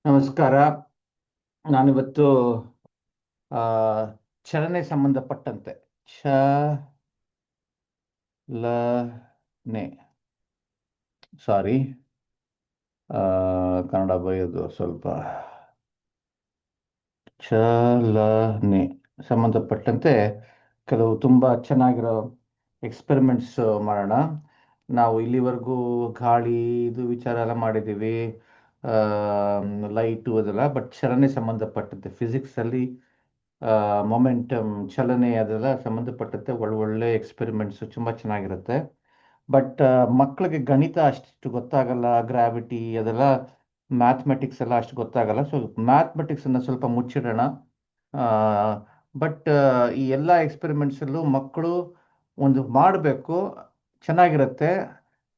ನಮಸ್ಕಾರ. ನಾನಿವತ್ತು ಆ, ಚಲನೆ ಸಂಬಂಧಪಟ್ಟಂತೆ ಚಲನೆ ಸಾರಿ ಕನ್ನಡ ಬರೆಯೋದು ಸ್ವಲ್ಪ ಚಲನೆ ಸಂಬಂಧಪಟ್ಟಂತೆ ಕೆಲವು ತುಂಬ ಚೆನ್ನಾಗಿರೋ ಎಕ್ಸ್ಪೆರಿಮೆಂಟ್ಸ್ ಮಾಡೋಣ. ನಾವು ಇಲ್ಲಿವರೆಗೂ ಗಾಳಿ ಇದು ವಿಚಾರ ಎಲ್ಲ ಮಾಡಿದ್ದೀವಿ, ಲೈಟು ಅದೆಲ್ಲ. ಬಟ್ ಚಲನೆ ಸಂಬಂಧಪಟ್ಟಂತೆ ಫಿಸಿಕ್ಸಲ್ಲಿ ಮೊಮೆಂಟಮ್ ಚಲನೆ ಅದೆಲ್ಲ ಸಂಬಂಧಪಟ್ಟಂತೆ ಒಳ್ಳೊಳ್ಳೆ ಎಕ್ಸ್ಪೆರಿಮೆಂಟ್ಸ್ ತುಂಬ ಚೆನ್ನಾಗಿರುತ್ತೆ. ಬಟ್ ಮಕ್ಕಳಿಗೆ ಗಣಿತ ಅಷ್ಟು ಗೊತ್ತಾಗಲ್ಲ, ಗ್ರಾವಿಟಿ ಅದೆಲ್ಲ, ಮ್ಯಾಥಮೆಟಿಕ್ಸ್ ಎಲ್ಲ ಅಷ್ಟು ಗೊತ್ತಾಗಲ್ಲ. ಸೊ ಮ್ಯಾಥಮೆಟಿಕ್ಸನ್ನು ಸ್ವಲ್ಪ ಮುಚ್ಚಿಡೋಣ. ಬಟ್ ಈ ಎಲ್ಲ ಎಕ್ಸ್ಪೆರಿಮೆಂಟ್ಸಲ್ಲೂ ಮಕ್ಕಳು ಒಂದು ಮಾಡಬೇಕು, ಚೆನ್ನಾಗಿರುತ್ತೆ.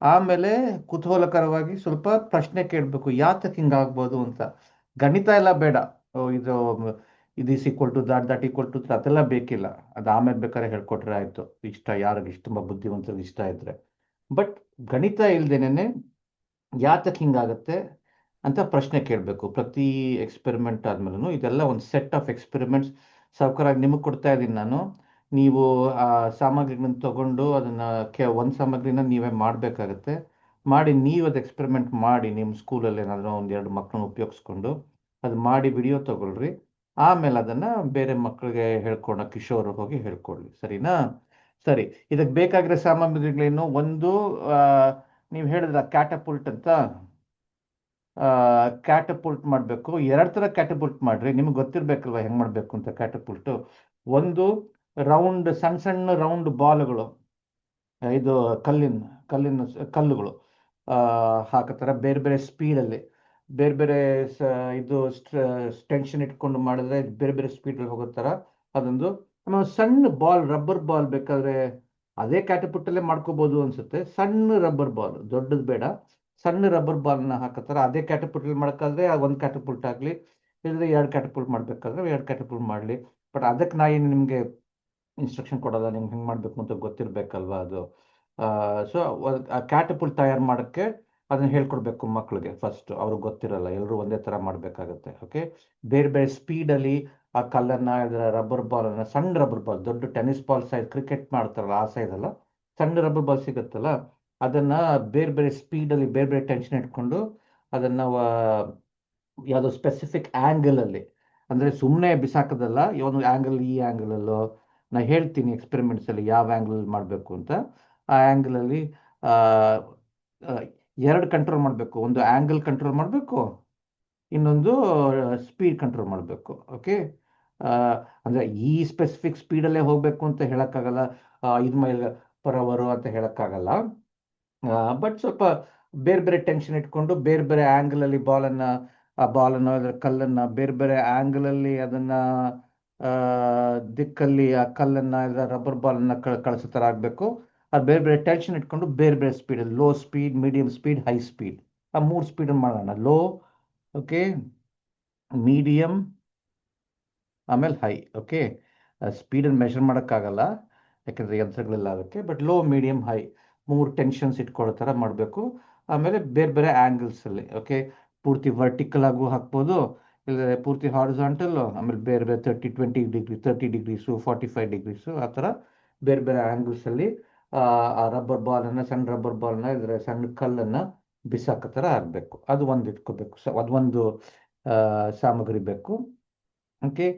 ಆಮೇಲೆ ಕುತೂಹಲಕರವಾಗಿ ಸ್ವಲ್ಪ ಪ್ರಶ್ನೆ ಕೇಳಬೇಕು, ಯಾತಕ್ಕೆ ಹಿಂಗಾಗ್ಬೋದು ಅಂತ. ಗಣಿತ ಎಲ್ಲ ಬೇಡ. ಇದು ಇದು is equal to that, that equal to ಅದೆಲ್ಲ ಬೇಕಿಲ್ಲ. ಅದು ಆಮೇಲೆ ಬೇಕಾದ್ರೆ ಹೇಳ್ಕೊಟ್ರೆ ಆಯಿತು, ಇಷ್ಟ ಯಾರಿಗೆ ಇಷ್ಟ, ತುಂಬ ಬುದ್ಧಿವಂತರಿಗೆ ಇಷ್ಟ ಇದ್ದರೆ. ಬಟ್ ಗಣಿತ ಇಲ್ದೇನೆ ಯಾತಕ್ಕೆ ಹಿಂಗಾಗತ್ತೆ ಅಂತ ಪ್ರಶ್ನೆ ಕೇಳಬೇಕು ಪ್ರತಿ ಎಕ್ಸ್ಪೆರಿಮೆಂಟ್ ಆದ್ಮೇಲೂ. ಇದೆಲ್ಲ ಒಂದು ಸೆಟ್ ಆಫ್ ಎಕ್ಸ್ಪೆರಿಮೆಂಟ್ಸ್ ಸಾವುಕಾರಾಗಿ ನಿಮಗೆ ಕೊಡ್ತಾ ಇದ್ದೀನಿ ನಾನು. ನೀವು ಆ ಸಾಮಗ್ರಿಗಳನ್ನ ತಗೊಂಡು ಅದನ್ನು ಒಂದು ಸಾಮಗ್ರಿನ ನೀವೇ ಮಾಡಬೇಕಾಗತ್ತೆ. ಮಾಡಿ ನೀವು ಅದು ಎಕ್ಸ್ಪೆರಿಮೆಂಟ್ ಮಾಡಿ ನಿಮ್ಮ ಸ್ಕೂಲಲ್ಲಿ ಏನಾದರೂ ಒಂದೆರಡು ಮಕ್ಕಳನ್ನ ಉಪಯೋಗಿಸ್ಕೊಂಡು ಅದು ಮಾಡಿ ವಿಡಿಯೋ ತಗೊಳ್ರಿ. ಆಮೇಲೆ ಅದನ್ನು ಬೇರೆ ಮಕ್ಕಳಿಗೆ ಹೇಳ್ಕೊಳ ಕಿಶೋರ್ ಹೋಗಿ ಹೇಳ್ಕೊಡ್ಲಿ, ಸರಿನಾ? ಸರಿ, ಇದಕ್ಕೆ ಬೇಕಾಗಿರೋ ಸಾಮಗ್ರಿಗಳೇನು? ಒಂದು, ನೀವು ಹೇಳಿದ್ರ ಕ್ಯಾಟಪುಲ್ಟ್ ಅಂತ. ಕ್ಯಾಟಪುಲ್ಟ್ ಮಾಡಬೇಕು. ಎರಡು ಥರ ಕ್ಯಾಟಪುಲ್ಟ್ ಮಾಡಿರಿ, ನಿಮ್ಗೆ ಗೊತ್ತಿರಬೇಕಲ್ವ ಹೆಂಗೆ ಮಾಡಬೇಕು ಅಂತ ಕ್ಯಾಟಪುಲ್ಟು. ಒಂದು ರೌಂಡ್, ಸಣ್ಣ ಸಣ್ಣ ರೌಂಡ್ ಬಾಲ್ಗಳು, ಇದು ಕಲ್ಲಿನ ಕಲ್ಲಿನ ಕಲ್ಲುಗಳು ಹಾಕತ್ತಾರೆ ಬೇರೆ ಬೇರೆ ಸ್ಪೀಡಲ್ಲಿ, ಬೇರೆ ಬೇರೆ ಇದು ಟೆನ್ಷನ್ ಇಟ್ಕೊಂಡು ಮಾಡಿದ್ರೆ ಬೇರೆ ಬೇರೆ ಸ್ಪೀಡಲ್ಲಿ ಹೋಗೋ ಥರ ಅದೊಂದು. ಆಮೇಲೆ ಸಣ್ಣ ಬಾಲ್, ರಬ್ಬರ್ ಬಾಲ್ ಬೇಕಾದರೆ ಅದೇ ಕ್ಯಾಟಪುಟ್ಟಲ್ಲೇ ಮಾಡ್ಕೋಬೋದು ಅನ್ಸುತ್ತೆ. ಸಣ್ಣ ರಬ್ಬರ್ ಬಾಲ್, ದೊಡ್ಡದು ಬೇಡ, ಸಣ್ಣ ರಬ್ಬರ್ ಬಾಲ್ನ ಹಾಕತ್ತಾರೆ. ಅದೇ ಕ್ಯಾಟಪುಟ್ಟಲ್ಲಿ ಮಾಡೋಕ್ಕಾದ್ರೆ ಒಂದು ಕ್ಯಾಟಪುಲ್ಟ್ ಆಗಲಿ, ಇಲ್ಲದ್ರೆ ಎರಡು ಕ್ಯಾಟಪುಲ್ಟ್ ಮಾಡಬೇಕಾದ್ರೆ ಎರಡು ಕ್ಯಾಟಪುಲ್ಟ್ ಮಾಡಲಿ. ಬಟ್ ಅದಕ್ಕೆ ನಾ ಏನು ನಿಮಗೆ ಇನ್ಸ್ಟ್ರಕ್ಷನ್ ಕೊಡೋಲ್ಲ, ನಿಮ್ಗೆ ಹೆಂಗೆ ಮಾಡಬೇಕು ಅಂತ ಗೊತ್ತಿರಬೇಕಲ್ವ ಅದು. ಸೊ ಆ ಕ್ಯಾಟಪುಲ್ಟ್ ತಯಾರು ಮಾಡೋಕ್ಕೆ ಅದನ್ನು ಹೇಳ್ಕೊಡ್ಬೇಕು ಮಕ್ಕಳಿಗೆ ಫಸ್ಟ್. ಅವ್ರಿಗೆ ಗೊತ್ತಿರಲ್ಲ, ಎಲ್ಲರೂ ಒಂದೇ ಥರ ಮಾಡಬೇಕಾಗತ್ತೆ. ಓಕೆ, ಬೇರೆ ಬೇರೆ ಸ್ಪೀಡಲ್ಲಿ ಆ ಕಲ್ಲನ್ನು, ಇದರ ರಬ್ಬರ್ ಬಾಲನ್ನು, ಸಣ್ಣ ರಬ್ಬರ್ ಬಾಲ್, ದೊಡ್ಡ ಟೆನ್ನಿಸ್ ಬಾಲ್ ಸೈಜ್, ಕ್ರಿಕೆಟ್ ಮಾಡ್ತಾರಲ್ಲ ಆ ಸೈಜಲ್ಲ, ಸಣ್ಣ ರಬ್ಬರ್ ಬಾಲ್ ಸಿಗುತ್ತಲ್ಲ, ಅದನ್ನು ಬೇರೆ ಬೇರೆ ಸ್ಪೀಡಲ್ಲಿ ಬೇರೆ ಬೇರೆ ಟೆನ್ಷನ್ ಇಟ್ಕೊಂಡು ಅದನ್ನು ಯಾವುದೋ ಸ್ಪೆಸಿಫಿಕ್ ಆ್ಯಂಗಲಲ್ಲಿ, ಅಂದರೆ ಸುಮ್ಮನೆ ಬಿಸಾಕೋದಲ್ಲ, ಒಂದು ಆ್ಯಂಗಲ್, ಈ ಆ್ಯಂಗಲಲ್ಲೋ ನಾನು ಹೇಳ್ತೀನಿ ಎಕ್ಸ್ಪೆರಿಮೆಂಟ್ಸಲ್ಲಿ ಯಾವ ಆ್ಯಂಗಲಲ್ಲಿ ಮಾಡಬೇಕು ಅಂತ. ಆ ಆ್ಯಂಗಲಲ್ಲಿ ಎರಡು ಕಂಟ್ರೋಲ್ ಮಾಡಬೇಕು. ಒಂದು ಆ್ಯಂಗಲ್ ಕಂಟ್ರೋಲ್ ಮಾಡಬೇಕು, ಇನ್ನೊಂದು ಸ್ಪೀಡ್ ಕಂಟ್ರೋಲ್ ಮಾಡಬೇಕು. ಓಕೆ, ಅಂದರೆ ಈ ಸ್ಪೆಸಿಫಿಕ್ ಸ್ಪೀಡಲ್ಲೇ ಹೋಗಬೇಕು ಅಂತ ಹೇಳೋಕ್ಕಾಗಲ್ಲ, 5 ಮೈಲ್ ಪರ್ ಅವರು ಅಂತ ಹೇಳೋಕ್ಕಾಗಲ್ಲ. ಬಟ್ ಸ್ವಲ್ಪ ಬೇರೆ ಬೇರೆ ಟೆನ್ಷನ್ ಇಟ್ಕೊಂಡು ಬೇರೆ ಬೇರೆ ಆ್ಯಂಗಲಲ್ಲಿ ಬಾಲನ್ನು ಅದರ ಕಲ್ಲನ್ನು ಬೇರೆ ಬೇರೆ ಆ್ಯಂಗಲಲ್ಲಿ ಅದನ್ನು ದಿಕ್ಕಲ್ಲಿ ಆ ಕಲ್ಲನ್ನು ಇದರ ರಬ್ಬರ್ ಬಾಲನ್ನು ಕಳಿಸೋ ಥರ ಆಗಬೇಕು. ಅದು ಬೇರೆ ಬೇರೆ ಟೆನ್ಷನ್ ಇಟ್ಕೊಂಡು ಬೇರೆ ಬೇರೆ ಸ್ಪೀಡಲ್ಲಿ, low speed, medium speed, high speed, ಆ 3 ಸ್ಪೀಡನ್ನು ಮಾಡೋಣ. ಲೋ, ಓಕೆ, ಮೀಡಿಯಮ್, ಆಮೇಲೆ ಹೈ. ಓಕೆ, ಸ್ಪೀಡನ್ನು ಮೆಷರ್ ಮಾಡೋಕ್ಕಾಗಲ್ಲ ಯಾಕೆಂದರೆ ಯಂತ್ರಗಳೆಲ್ಲ ಅದಕ್ಕೆ. But low, medium, high 3 tensions ಇಟ್ಕೊಳ್ಳೋ ಥರ ಮಾಡಬೇಕು. ಆಮೇಲೆ ಬೇರೆ ಬೇರೆ ಆ್ಯಂಗಲ್ಸಲ್ಲಿ. ಓಕೆ, ಪೂರ್ತಿ ವರ್ಟಿಕಲ್ ಆಗೂ ಹಾಕ್ಬೋದು, ಇಲ್ಲ ಪೂರ್ತಿ ಹಾರಿಜಾಂಟಲ್ಲು, ಆಮೇಲೆ ಬೇರೆ ಬೇರೆ 20 ಡಿಗ್ರಿ, 30 ಡಿಗ್ರೀಸು, 45 ಡಿಗ್ರೀಸು, ಆ ಥರ ಬೇರೆ ಬೇರೆ ಆ್ಯಂಗಲ್ಸಲ್ಲಿ ಆ ರಬ್ಬರ್ ಬಾಲನ್ನು, ಸಣ್ಣ ರಬ್ಬರ್ ಬಾಲ್ನ, ಇದರ ಸಣ್ಣ ಕಲ್ಲನ್ನು ಬಿಸಾಕೋ ಥರ ಆಗಬೇಕು. ಅದು ಒಂದು ಇಟ್ಕೋಬೇಕು. ಅದೊಂದು ಸಾಮಗ್ರಿ ಬೇಕು. ಓಕೆ,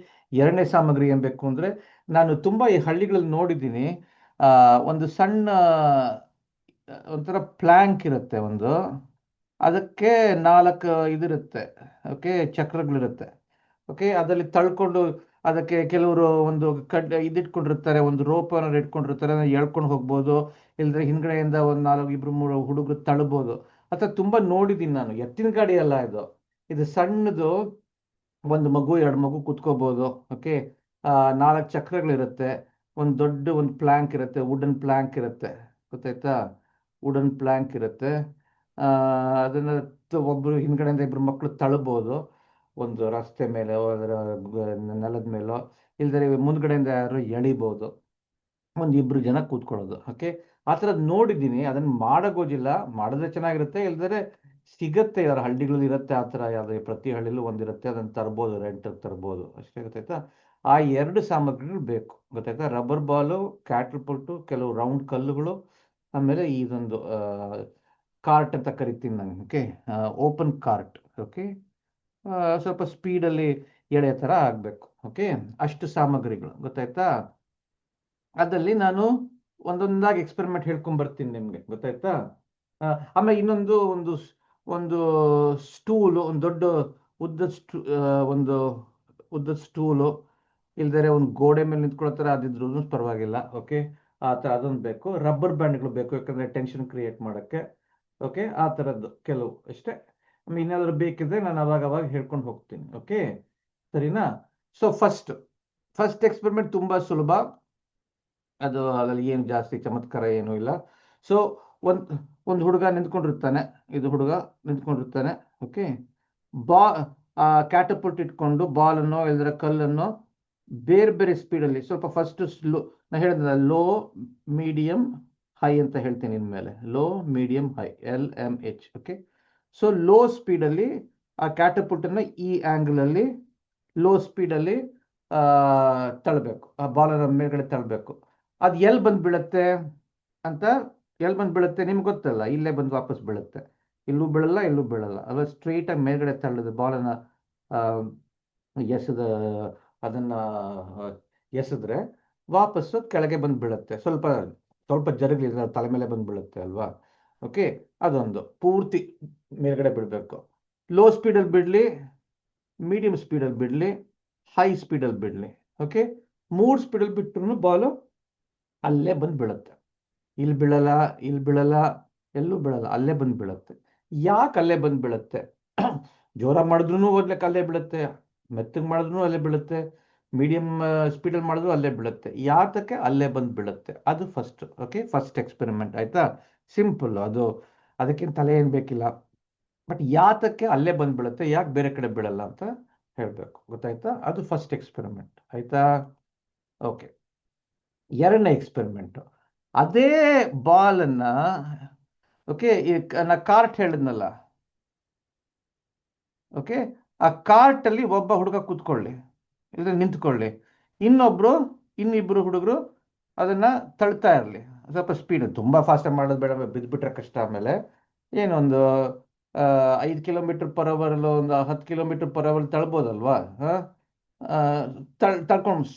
ಎರಡನೇ ಸಾಮಗ್ರಿ ಏನು ಬೇಕು ಅಂದರೆ, ನಾನು ತುಂಬ ಈ ಹಳ್ಳಿಗಳಲ್ಲಿ ನೋಡಿದ್ದೀನಿ, ಒಂದು ಸಣ್ಣ ಒಂಥರ ಪ್ಲ್ಯಾಂಕ್ ಇರುತ್ತೆ ಒಂದು, ಅದಕ್ಕೆ 4 ಇದಿರುತ್ತೆ. ಓಕೆ, ಚಕ್ರಗಳಿರುತ್ತೆ. ಓಕೆ, ಅದರಲ್ಲಿ ತಳ್ಕೊಂಡು ಅದಕ್ಕೆ ಕೆಲವರು ಒಂದು ಇದಿಟ್ಕೊಂಡಿರ್ತಾರೆ, ಒಂದು ರೋಪನ್ನು ಇಟ್ಕೊಂಡಿರ್ತಾರೆ, ಎಳ್ಕೊಂಡು ಹೋಗ್ಬೋದು, ಇಲ್ಲದ್ರೆ ಹಿಂದ್ಗಡೆಯಿಂದ ಒಂದು 4 2 3 ಹುಡುಗರು ತಳ್ಬೋದು. ಅಥವಾ ತುಂಬ ನೋಡಿದ್ದೀನಿ ನಾನು. ಎತ್ತಿನ ಗಾಡಿ ಅಲ್ಲ ಇದು, ಇದು ಸಣ್ಣದು, ಒಂದು ಮಗು 2 ಮಗು ಕೂತ್ಕೋಬೋದು. ಓಕೆ, 4 ಚಕ್ರಗಳಿರುತ್ತೆ, ಒಂದು ದೊಡ್ಡ ಒಂದು ಪ್ಲ್ಯಾಂಕ್ ಇರುತ್ತೆ, ವುಡನ್ ಪ್ಲ್ಯಾಂಕ್ ಇರುತ್ತೆ, ಗೊತ್ತಾಯ್ತಾ? ವುಡನ್ ಪ್ಲ್ಯಾಂಕ್ ಇರುತ್ತೆ. ಅದನ್ನು ಒಬ್ಬರು ಹಿಂದ್ಗಡೆಯಿಂದ 2 ಮಕ್ಕಳು ತಳ್ಬೋದು, ಒಂದು ರಸ್ತೆ ಮೇಲೆ, ಅದರ ನೆಲದ ಮೇಲೋ, ಇಲ್ಲದ್ರೆ ಮುಂದ್ಗಡೆಯಿಂದ ಯಾರು ಎಳಿಬೋದು, ಒಂದು 2 ಜನ ಕೂತ್ಕೊಳ್ಳೋದು. ಓಕೆ, ಆ ಥರದ್ದು ನೋಡಿದ್ದೀನಿ. ಅದನ್ನು ಮಾಡೋಕ್ಕೋಗಿಲ್ಲ, ಮಾಡಿದ್ರೆ ಚೆನ್ನಾಗಿರುತ್ತೆ, ಇಲ್ದರೆ ಸಿಗತ್ತೆ, ಯಾರು ಹಳ್ಳಿಗಳಲ್ಲಿ ಇರುತ್ತೆ ಆ ಥರ, ಯಾವುದೇ ಪ್ರತಿ ಹಳ್ಳಿಲೂ ಒಂದಿರುತ್ತೆ, ಅದನ್ನು ತರ್ಬೋದು, ರೆಂಟಿಗೆ ತರ್ಬೋದು ಅಷ್ಟೇ, ಗೊತ್ತಾಯ್ತಾ. ಆ ಎರಡು ಸಾಮಗ್ರಿಗಳು ಬೇಕು, ಗೊತ್ತಾಯ್ತಾ. ರಬ್ಬರ್ ಬಾಲು, ಕ್ಯಾಟ್ಲ್ಪುಟ್ಟು, ಕೆಲವು ರೌಂಡ್ ಕಲ್ಲುಗಳು, ಆಮೇಲೆ ಇದೊಂದು ಕಾರ್ಟ್ ಅಂತ ಕರಿತೀನಿ ನಾನು, ಓಕೆ, ಓಪನ್ ಕಾರ್ಟ್, ಓಕೆ. ಸ್ವಲ್ಪ ಸ್ಪೀಡಲ್ಲಿ ಎಳೆ ಥರ ಆಗಬೇಕು, ಓಕೆ. ಅಷ್ಟು ಸಾಮಗ್ರಿಗಳು, ಗೊತ್ತಾಯ್ತಾ. ಅದಲ್ಲಿ ನಾನು ಒಂದೊಂದಾಗಿ ಎಕ್ಸ್ಪೆರಿಮೆಂಟ್ ಹೇಳ್ಕೊಂಡ್ ಬರ್ತೀನಿ ನಿಮಗೆ, ಗೊತ್ತಾಯ್ತಾ. ಆಮೇಲೆ ಇನ್ನೊಂದು ಒಂದು ಸ್ಟೂಲು, ಒಂದು ದೊಡ್ಡ ಉದ್ದದ ಒಂದು ಉದ್ದದ ಸ್ಟೂಲು, ಇಲ್ದರೆ ಒಂದು ಗೋಡೆ ಮೇಲೆ ನಿಂತ್ಕೊಳ್ತಾರೆ ಅದಿದ್ರು ಪರವಾಗಿಲ್ಲ, ಓಕೆ. ಆ ಥರ ಅದೊಂದು ಬೇಕು. ರಬ್ಬರ್ ಬ್ಯಾಂಡ್ಗಳು ಬೇಕು, ಯಾಕಂದರೆ ಟೆನ್ಷನ್ ಕ್ರಿಯೇಟ್ ಮಾಡೋಕ್ಕೆ, ಓಕೆ. ಆ ಥರದ್ದು ಕೆಲವು ಅಷ್ಟೇ. ಆಮೇಲೆ ಏನಾದರೂ ಬೇಕಿದ್ರೆ ನಾನು ಅವಾಗ ಹೇಳ್ಕೊಂಡು ಹೋಗ್ತೀನಿ, ಓಕೆ, ಸರಿನಾ. ಸೊ ಫಸ್ಟ್ ಎಕ್ಸ್ಪೆರಿಮೆಂಟ್ ತುಂಬ ಸುಲಭ, ಅದು ಅದರಲ್ಲಿ ಏನು ಜಾಸ್ತಿ ಚಮತ್ಕಾರ ಏನೂ ಇಲ್ಲ. ಸೊ ಒಂದು ಹುಡುಗ ನಿಂತ್ಕೊಂಡಿರ್ತಾನೆ, ಇದು ಹುಡುಗ ನಿಂತ್ಕೊಂಡಿರ್ತಾನೆ, ಓಕೆ. ಬಾ ಕ್ಯಾಟಪುಟ್ ಇಟ್ಕೊಂಡು ಬಾಲನ್ನು ಇಲ್ಲದ್ರೆ ಕಲ್ಲನ್ನು ಬೇರೆ ಬೇರೆ ಸ್ಪೀಡಲ್ಲಿ, ಸ್ವಲ್ಪ ಫಸ್ಟ್ ಸ್ಲೋ, ನಾನು ಹೇಳಿದ ಲೋ ಮೀಡಿಯಂ ಹೈ ಅಂತ ಹೇಳ್ತೀನಿ ಇನ್ಮೇಲೆ, low medium high, LMH, okay. So low ಸ್ಪೀಡಲ್ಲಿ ಆ ಕ್ಯಾಟಪುಟ್ಟನ್ನು ಈ ಆ್ಯಂಗಲಲ್ಲಿ ಲೋ ಸ್ಪೀಡಲ್ಲಿ ತಳ್ಳಬೇಕು, ಆ ಬಾಲನ್ನು ಮೇಲ್ಗಡೆ ತಳ್ಳಬೇಕು. ಅದು ಎಲ್ಲಿ ಬಂದು ಬೀಳುತ್ತೆ ಅಂತ, ಎಲ್ಲಿ ಬಂದು ಬೀಳುತ್ತೆ ನಿಮ್ಗೆ ಗೊತ್ತಲ್ಲ, ಇಲ್ಲೇ ಬಂದು ವಾಪಸ್ ಬೀಳುತ್ತೆ, ಇಲ್ಲೂ ಬೀಳಲ್ಲ ಇಲ್ಲೂ ಬೀಳಲ್ಲ, ಅಲ್ಲ ಸ್ಟ್ರೈಟಾಗಿ ಮೇಲ್ಗಡೆ ತಳ್ಳೋದು ಬಾಲನ್ನು ಎಸೆದ, ಅದನ್ನು ಎಸೆದ್ರೆ ವಾಪಸ್ಸು ಕೆಳಗೆ ಬಂದು ಬೀಳುತ್ತೆ, ಸ್ವಲ್ಪ ಜರುಗಲಿ, ತಲೆ ಮೇಲೆ ಬಂದು ಬೀಳುತ್ತೆ ಅಲ್ವಾ, ಓಕೆ. ಅದೊಂದು ಪೂರ್ತಿ ಮೇಲ್ಗಡೆ ಬಿಡಬೇಕು. ಲೋ ಸ್ಪೀಡಲ್ಲಿ ಬಿಡಲಿ, ಮೀಡಿಯಂ ಸ್ಪೀಡಲ್ಲಿ ಬಿಡಲಿ, ಹೈ ಸ್ಪೀಡಲ್ಲಿ ಬಿಡಲಿ, ಓಕೆ. 3 ಸ್ಪೀಡಲ್ಲಿ ಬಿಟ್ಟರು ಬಾಲು ಅಲ್ಲೇ ಬಂದು ಬೀಳುತ್ತೆ, ಇಲ್ಲಿ ಬೀಳಲ್ಲ, ಇಲ್ಲಿ ಬೀಳಲ್ಲ, ಎಲ್ಲೂ ಬೀಳಲ್ಲ, ಅಲ್ಲೇ ಬಂದು ಬೀಳುತ್ತೆ. ಯಾಕೆ ಅಲ್ಲೇ ಬಂದು ಬೀಳುತ್ತೆ? ಜೋರ ಮಾಡಿದ್ರೂ ಓದ್ಲಿಕ್ಕೆ ಅಲ್ಲೇ ಬೀಳುತ್ತೆ, ಮೆತ್ತಗೆ ಮಾಡಿದ್ರೂ ಅಲ್ಲೇ ಬೀಳುತ್ತೆ, ಮೀಡಿಯಂ ಸ್ಪೀಡಲ್ಲಿ ಮಾಡಿದ್ರು ಅಲ್ಲೇ ಬೀಳುತ್ತೆ. ಯಾತಕ್ಕೆ ಅಲ್ಲೇ ಬಂದು ಬೀಳುತ್ತೆ? ಅದು ಫಸ್ಟ್, ಓಕೆ. ಫಸ್ಟ್ ಎಕ್ಸ್ಪೆರಿಮೆಂಟ್, ಆಯಿತಾ. ಸಿಂಪಲ್ ಅದು, ಅದಕ್ಕೇನು ತಲೆ ಏನು ಬೇಕಿಲ್ಲ. ಬಟ್ ಯಾತಕ್ಕೆ ಅಲ್ಲೇ ಬಂದು ಬೀಳುತ್ತೆ, ಯಾಕೆ ಬೇರೆ ಕಡೆ ಬೀಳಲ್ಲ ಅಂತ ಹೇಳಬೇಕು, ಗೊತ್ತಾಯ್ತಾ. ಅದು ಫಸ್ಟ್ ಎಕ್ಸ್ಪೆರಿಮೆಂಟ್, ಆಯಿತಾ. ಓಕೆ. ಎರಡನೇ ಎಕ್ಸ್ಪೆರಿಮೆಂಟು, ಅದೇ ಬಾಲನ್ನು, ಓಕೆ, ನಾ ಕಾರ್ಟ್ ಹೇಳಿದ್ನಲ್ಲ, ಓಕೆ. ಆ ಕಾರ್ಟಲ್ಲಿ ಒಬ್ಬ ಹುಡುಗ ಕೂತ್ಕೊಳ್ಳಿ, ಇಲ್ಲ ನಿಂತ್ಕೊಳ್ಳಿ, ಇನ್ನಿಬ್ಬರು ಹುಡುಗರು ಅದನ್ನು ತಳ್ತಾ ಇರಲಿ, ಸ್ವಲ್ಪ ಸ್ಪೀಡ್, ತುಂಬ ಫಾಸ್ಟಾಗಿ ಮಾಡೋದು ಬೇಡ, ಬಿದ್ದುಬಿಟ್ರೆ ಕಷ್ಟ. ಆಮೇಲೆ ಏನೊಂದು 5 km/h, ಒಂದು 10 km/h ತಳ್ಬೋದಲ್ವಾ, ತಳ್ಕೊಂಡು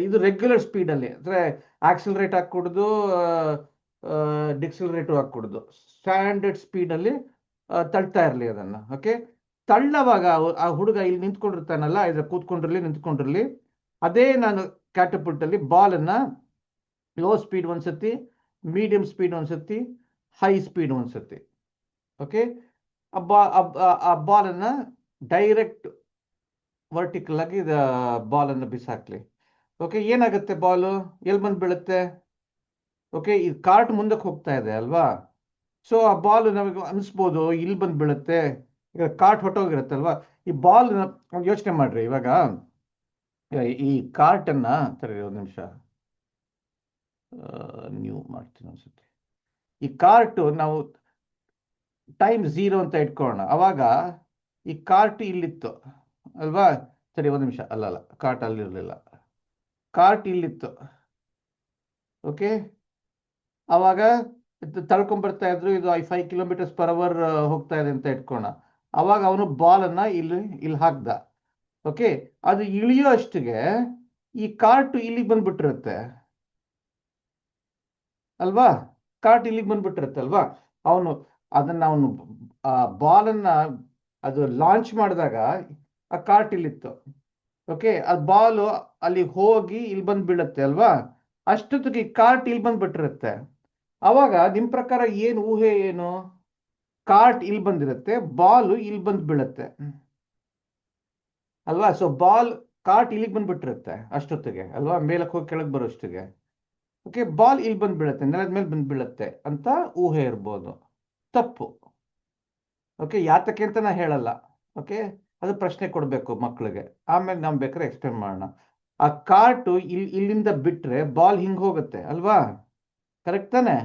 ಇದು ರೆಗ್ಯುಲರ್ ಸ್ಪೀಡಲ್ಲಿ, ಅಂದರೆ ಆಕ್ಸಿಲರೇಟ್ ಹಾಕ್ಕೊಡ್ದು, ಡಿಕ್ಸಿಲರೇಟು ಹಾಕ್ಕೊಡ್ದು, ಸ್ಟ್ಯಾಂಡರ್ಡ್ ಸ್ಪೀಡಲ್ಲಿ ತಳ್ತಾ ಇರಲಿ ಅದನ್ನು, ಓಕೆ. ತಳ್ಳವಾಗ ಆ ಹುಡುಗ ಇಲ್ಲಿ ನಿಂತ್ಕೊಂಡಿರ್ತಾನಲ್ಲ, ಇದ್ರ ಕೂತ್ಕೊಂಡಿರಲಿ ನಿಂತ್ಕೊಂಡಿರಲಿ, ಅದೇ ನಾನು ಕ್ಯಾಟಪುಲ್ಟಲ್ಲಿ ಬಾಲನ್ನು ಲೋ ಸ್ಪೀಡ್ ಒಂದ್ಸತಿ, ಮೀಡಿಯಂ ಸ್ಪೀಡ್ ಒಂದ್ಸತಿ, ಹೈ ಸ್ಪೀಡ್ ಒಂದ್ಸತಿ, ಓಕೆ. ಆ ಬಾಲನ್ನು ಡೈರೆಕ್ಟ್ ವರ್ಟಿಕಲ್ ಆಗಿ ಬಾಲನ್ನು ಬಿಸಾಕ್ಲಿ, ಓಕೆ. ಏನಾಗುತ್ತೆ, ಬಾಲು ಎಲ್ಲಿ ಬಂದು ಬೀಳುತ್ತೆ, ಓಕೆ. ಈ ಕಾರ್ಟ್ ಮುಂದಕ್ಕೆ ಹೋಗ್ತಾ ಇದೆ ಅಲ್ವಾ, ಸೊ ಆ ಬಾಲ್ ನಮಗೆ ಅನಿಸ್ಬೋದು ಇಲ್ಲಿ ಬಂದು ಬೀಳುತ್ತೆ, ಈಗ ಕಾರ್ಟ್ ಹೊಟ್ಟೋಗಿರುತ್ತಲ್ವಾ. ಈ ಬಾಲ್ ಯೋಚನೆ ಮಾಡ್ರಿ, ಇವಾಗ ಈ ಕಾರ್ಟನ್ನು ಸರಿ, ಒಂದು ನಿಮಿಷ ನ್ಯೂ ಮಾಡ್ತೀನಿ ಅನ್ಸುತ್ತೆ. ಈ ಕಾರ್ಟು ನಾವು ಟೈಮ್ 0 ಅಂತ ಇಟ್ಕೊಳ್ಳೋಣ, ಅವಾಗ ಈ ಕಾರ್ಟ್ ಇಲ್ಲಿತ್ತು ಅಲ್ವಾ, ಸರಿ ಒಂದು ನಿಮಿಷ, ಅಲ್ಲಲ್ಲ, ಕಾರ್ಟ್ ಅಲ್ಲಿರಲಿಲ್ಲ, ಕಾರ್ಟ್ ಇಲ್ಲಿತ್ತು, ಓಕೆ. ಆವಾಗ ತಳ್ಕೊಂಬರ್ತಾ ಇದ್ರು, ಇದು 5 km/h ಹೋಗ್ತಾ ಇದೆ ಅಂತ ಇಟ್ಕೋಣ. ಅವಾಗ ಅವನು ಬಾಲನ್ನು ಇಲ್ಲಿ ಹಾಕ್ದ, ಓಕೆ. ಅದು ಇಳಿಯೋ ಅಷ್ಟಿಗೆ ಈ ಕಾರ್ಟ್ ಇಲ್ಲಿಗೆ ಬಂದ್ಬಿಟ್ಟಿರುತ್ತೆ ಅಲ್ವಾ, ಕಾರ್ಟ್ ಇಲ್ಲಿಗೆ ಬಂದ್ಬಿಟ್ಟಿರುತ್ತೆ ಅಲ್ವಾ. ಅವನು ಆ ಬಾಲನ್ನು ಅದು ಲಾಂಚ್ ಮಾಡಿದಾಗ ಆ ಕಾರ್ಟ್ ಇಲ್ಲಿತ್ತು, ಓಕೆ. ಅದು ಬಾಲು ಅಲ್ಲಿ ಹೋಗಿ ಇಲ್ಲಿ ಬಂದು ಬೀಳುತ್ತೆ ಅಲ್ವಾ, ಅಷ್ಟೊತ್ತಿಗೆ ಈ ಕಾರ್ಟ್ ಇಲ್ಲಿ ಬಂದ್ಬಿಟ್ಟಿರುತ್ತೆ. ಅವಾಗ ನಿಮ್ಮ ಪ್ರಕಾರ ಏನು ಊಹೆ, ಏನು? ಕಾರ್ಟ್ ಇಲ್ಲಿ ಬಂದಿರುತ್ತೆ, ಬಾಲು ಇಲ್ಲಿ ಬಂದು ಬೀಳುತ್ತೆ ಅಲ್ವಾ. ಸೊ ಕಾರ್ಟ್ ಇಲ್ಲಿಗೆ ಬಂದ್ಬಿಟ್ಟಿರುತ್ತೆ ಅಷ್ಟೊತ್ತಿಗೆ ಅಲ್ವಾ, ಮೇಲಕ್ಕೆ ಹೋಗಿ ಕೆಳಗೆ ಬರೋಷ್ಟಿಗೆ, ಓಕೆ. ಬಾಲ್ ಇಲ್ಲಿ ಬಂದು ಬೀಳುತ್ತೆ, ನೆಲದ ಮೇಲೆ ಬಂದು ಬೀಳುತ್ತೆ ಅಂತ ಊಹೆ ಇರ್ಬೋದು. ತಪ್ಪು, ಓಕೆ. ಯಾತಕ್ಕೆ ಅಂತ ನಾ ಹೇಳಲ್ಲ, ಓಕೆ. ಅದು ಪ್ರಶ್ನೆ ಕೊಡಬೇಕು ಮಕ್ಕಳಿಗೆ, ಆಮೇಲೆ ನಾವು ಬೇಕಾದ್ರೆ ಎಕ್ಸ್ಪ್ಲೇನ್ ಮಾಡೋಣ. ಆ ಕಾರ್ಟು ಇಲ್ಲಿಂದ ಬಿಟ್ಟರೆ ಬಾಲ್ ಹಿಂಗೆ ಹೋಗುತ್ತೆ ಅಲ್ವಾ, ಕರೆಕ್ಟ್ ತಾನೆ,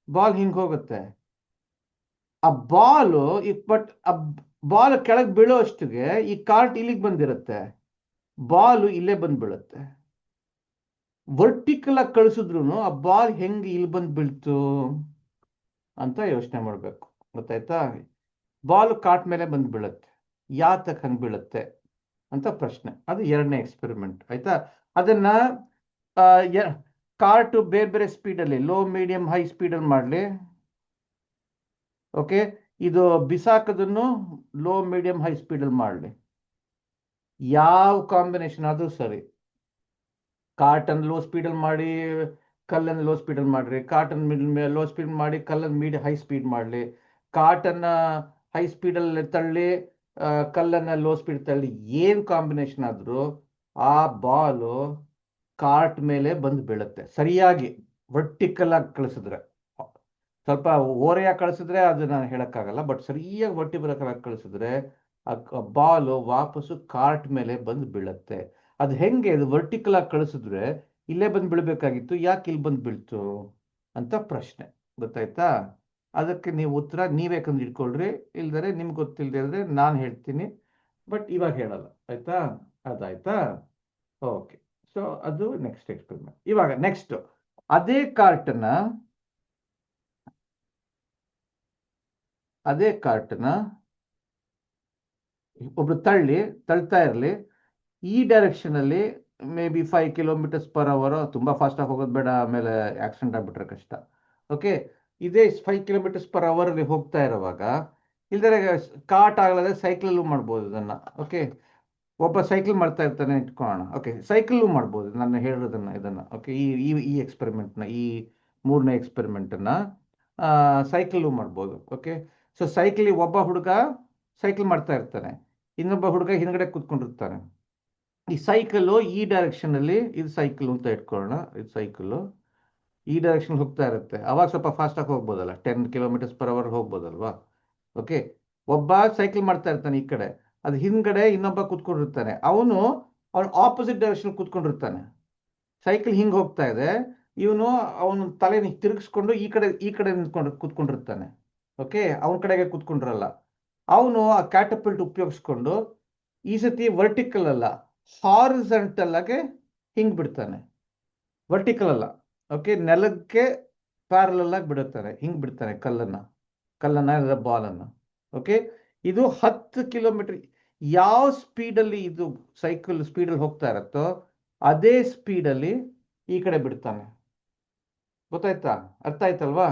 ಬಾಲ್ ಹಿಂಗೆ ಹೋಗುತ್ತೆ, ಆ ಬಾಲು ಬಟ್ ಆ ಬಾಲ್ ಕೆಳಗೆ ಬೀಳೋ ಅಷ್ಟಿಗೆ ಈ ಕಾರ್ಟ್ ಇಲ್ಲಿಗೆ ಬಂದಿರುತ್ತೆ, ಬಾಲು ಇಲ್ಲೇ ಬಂದು ಬೀಳುತ್ತೆ. ವರ್ಟಿಕಲ್ ಆಗಿ ಕಳಿಸಿದ್ರು ಆ ಬಾಲ್ ಹೆಂಗೆ ಇಲ್ಲಿ ಬಂದು ಬೀಳ್ತು ಅಂತ ಯೋಚನೆ ಮಾಡಬೇಕು. ಗೊತ್ತಾಯ್ತಾ? ಬಾಲ್ ಕಾಟ್ ಮೇಲೆ ಬಂದು ಬೀಳುತ್ತೆ, ಯಾತಕ್ಕೆ ಹಂಗೆ ಬೀಳುತ್ತೆ ಅಂತ ಪ್ರಶ್ನೆ. ಅದು ಎರಡನೇ ಎಕ್ಸ್ಪೆರಿಮೆಂಟ್. ಆಯ್ತಾ? ಅದನ್ನ ಕಾರ್ಟು ಬೇರೆ ಬೇರೆ ಸ್ಪೀಡಲ್ಲಿ, ಲೋ ಮೀಡಿಯಂ ಹೈ ಸ್ಪೀಡಲ್ಲಿ ಮಾಡಲಿ. ಓಕೆ, ಇದು ಬಿಸಾಕದನ್ನು ಲೋ ಮೀಡಿಯಂ ಹೈ ಸ್ಪೀಡಲ್ಲಿ ಮಾಡಲಿ, ಯಾವ ಕಾಂಬಿನೇಷನ್ ಆದರೂ ಸರಿ. ಕಾರ್ಟನ್ ಲೋ ಸ್ಪೀಡಲ್ಲಿ ಮಾಡಿ, ಕಲ್ಲನ್ನು ಲೋ ಸ್ಪೀಡಲ್ಲಿ ಮಾಡಿರಿ. ಕಾರ್ಟನ್ ಲೋ ಸ್ಪೀಡ್ ಮಾಡಿ, ಕಲ್ಲನ್ನು ಹೈ ಸ್ಪೀಡ್ ಮಾಡಲಿ. ಕಾರ್ಟನ್ನ ಹೈ ಸ್ಪೀಡಲ್ಲಿ ತಳ್ಳಿ, ಕಲ್ಲನ್ನು ಲೋ ಸ್ಪೀಡ್ ತಳ್ಳಿ, ಏನು ಕಾಂಬಿನೇಷನ್ ಆದರೂ ಆ ಬಾಲು ಕಾರ್ಟ್ ಮೇಲೆ ಬಂದು ಬೀಳುತ್ತೆ. ಸರಿಯಾಗಿ ವರ್ಟಿಕಲ್ ಆಗಿ ಕಳಿಸಿದ್ರೆ. ಸ್ವಲ್ಪ ಓರೆಯಾಗಿ ಕಳಿಸಿದ್ರೆ ಅದು ನಾನು ಹೇಳೋಕ್ಕಾಗಲ್ಲ, ಬಟ್ ಸರಿಯಾಗಿ ವರ್ಟಿಕಲ್ ಆಗಿ ಕಳಿಸಿದ್ರೆ ಆ ಬಾಲು ವಾಪಸ್ಸು ಕಾರ್ಟ್ ಮೇಲೆ ಬಂದು ಬೀಳುತ್ತೆ. ಅದು ಹೆಂಗೆ? ಅದು ವರ್ಟಿಕಲ್ ಆಗಿ ಕಳಿಸಿದ್ರೆ ಇಲ್ಲೇ ಬಂದು ಬೀಳ್ಬೇಕಾಗಿತ್ತು, ಯಾಕೆ ಇಲ್ಲಿ ಬಂದು ಬೀಳ್ತು ಅಂತ ಪ್ರಶ್ನೆ. ಗೊತ್ತಾಯ್ತಾ? ಅದಕ್ಕೆ ನೀವು ಉತ್ತರ ನೀವೇ ಕಂಡು ಇಟ್ಕೊಳ್ರಿ, ಇಲ್ದರೆ ನಿಮ್ಗೆ ಗೊತ್ತಿಲ್ಲದೆ ಇದ್ರೆ ನಾನು ಹೇಳ್ತೀನಿ, ಬಟ್ ಇವಾಗ ಹೇಳಲ್ಲ. ಆಯ್ತಾ? ಅದಾಯ್ತಾ? ಓಕೆ. ಸೊ ಅದು ನೆಕ್ಸ್ಟ್ ಎಕ್ಸ್ಪೆರಿಮೆಂಟ್. ಇವಾಗ ನೆಕ್ಸ್ಟ್ ಅದೇ ಕಾರ್ಟನ್ನ ಒಬ್ರು ತಳ್ತಾ ಇರಲಿ, ಈ ಡೈರೆಕ್ಷನಲ್ಲಿ ಮೇ ಬಿ 5 km/h, ತುಂಬ ಫಾಸ್ಟಾಗಿ ಹೋಗೋದು ಬೇಡ, ಆಮೇಲೆ ಆಕ್ಸಿಡೆಂಟ್ ಆಗಿಬಿಟ್ರೆ ಕಷ್ಟ. ಓಕೆ, ಇದೇ 5 km/h ಹೋಗ್ತಾ ಇರೋವಾಗ, ಇಲ್ದರೆ ಕಾಟ್ ಆಗಲಾದ್ರೆ ಸೈಕಲಲ್ಲೂ ಮಾಡ್ಬೋದು ಇದನ್ನು. ಓಕೆ, ಒಬ್ಬ ಸೈಕಲ್ ಮಾಡ್ತಾ ಇರ್ತಾನೆ ಇಟ್ಕೊಳ್ಳೋಣ. ಓಕೆ, ಸೈಕಲ್ಲೂ ಮಾಡ್ಬೋದು ನಾನು ಇದನ್ನು. ಓಕೆ, ಈ ಎಕ್ಸ್ಪೆರಿಮೆಂಟ್ನ, ಈ ಮೂರನೇ ಎಕ್ಸ್ಪೆರಿಮೆಂಟನ್ನು ಸೈಕಲ್ಲೂ ಮಾಡ್ಬೋದು. ಓಕೆ, ಸೊ ಒಬ್ಬ ಹುಡುಗ ಸೈಕಲ್ ಮಾಡ್ತಾ ಇರ್ತಾನೆ, ಇನ್ನೊಬ್ಬ ಹುಡುಗ ಹಿಂದ್ಗಡೆ ಕೂತ್ಕೊಂಡಿರ್ತಾನೆ. ಈ ಸೈಕಲ್ಲು ಈ ಡೈರೆಕ್ಷನಲ್ಲಿ, ಇದು ಸೈಕಲ್ ಅಂತ ಇಟ್ಕೊಳ್ಳೋಣ, ಇದು ಸೈಕಲ್ಲು ಈ ಡೈರೆಕ್ಷನ್ ಹೋಗ್ತಾ ಇರುತ್ತೆ. ಅವಾಗ ಸ್ವಲ್ಪ ಫಾಸ್ಟಾಗಿ ಹೋಗ್ಬೋದಲ್ಲ, 10 km/h ಹೋಗ್ಬೋದಲ್ವಾ? ಓಕೆ, ಒಬ್ಬ ಸೈಕಲ್ ಮಾಡ್ತಾ ಇರ್ತಾನೆ ಈ ಕಡೆ, ಅದು ಹಿಂದ್ಗಡೆ ಇನ್ನೊಬ್ಬ ಕೂತ್ಕೊಂಡಿರ್ತಾನೆ, ಅವನು ಆಪೋಸಿಟ್ ಡೈರೆಕ್ಷನ್ ಕೂತ್ಕೊಂಡಿರ್ತಾನೆ. ಸೈಕಲ್ ಹಿಂಗೆ ಹೋಗ್ತಾ ಇದೆ, ಅವನು ತಲೆನ ತಿರುಗಿಸ್ಕೊಂಡು ಈ ಕಡೆ ಕೂತ್ಕೊಂಡಿರ್ತಾನೆ. ಓಕೆ, ಅವನ ಕಡೆಗೆ ಕೂತ್ಕೊಂಡಿರಲ್ಲ. ಅವನು ಆ ಕ್ಯಾಟಪಲ್ಟ್ ಉಪಯೋಗಿಸ್ಕೊಂಡು ಈ ಸತಿ ವರ್ಟಿಕಲ್ ಅಲ್ಲ, ಹಾರಿಜಾಂಟಲ್ ಆಗಿ ಹಿಂಗೆ ಬಿಡ್ತಾನೆ. ವರ್ಟಿಕಲ್ ಅಲ್ಲ, ಓಕೆ, ನೆಲಕ್ಕೆ ಪ್ಯಾರಲಲ್ ಆಗಿ ಬಿಡುತ್ತಾನೆ, ಹಿಂಗೆ ಬಿಡ್ತಾನೆ ಕಲ್ಲನ್ನ ಬಾಲನ್ನು. ಓಕೆ, ಇದು 10 ಕಿಲೋಮೀಟರ್. ಯಾವ ಸ್ಪೀಡಲ್ಲಿ ಇದು ಸೈಕಲ್ ಸ್ಪೀಡಲ್ಲಿ ಹೋಗ್ತಾ ಇರತ್ತೋ ಅದೇ ಸ್ಪೀಡಲ್ಲಿ ಈ ಕಡೆ ಬಿಡ್ತಾನೆ. ಗೊತ್ತಾಯ್ತಾ? ಅರ್ಥ ಆಯ್ತಲ್ವಾ?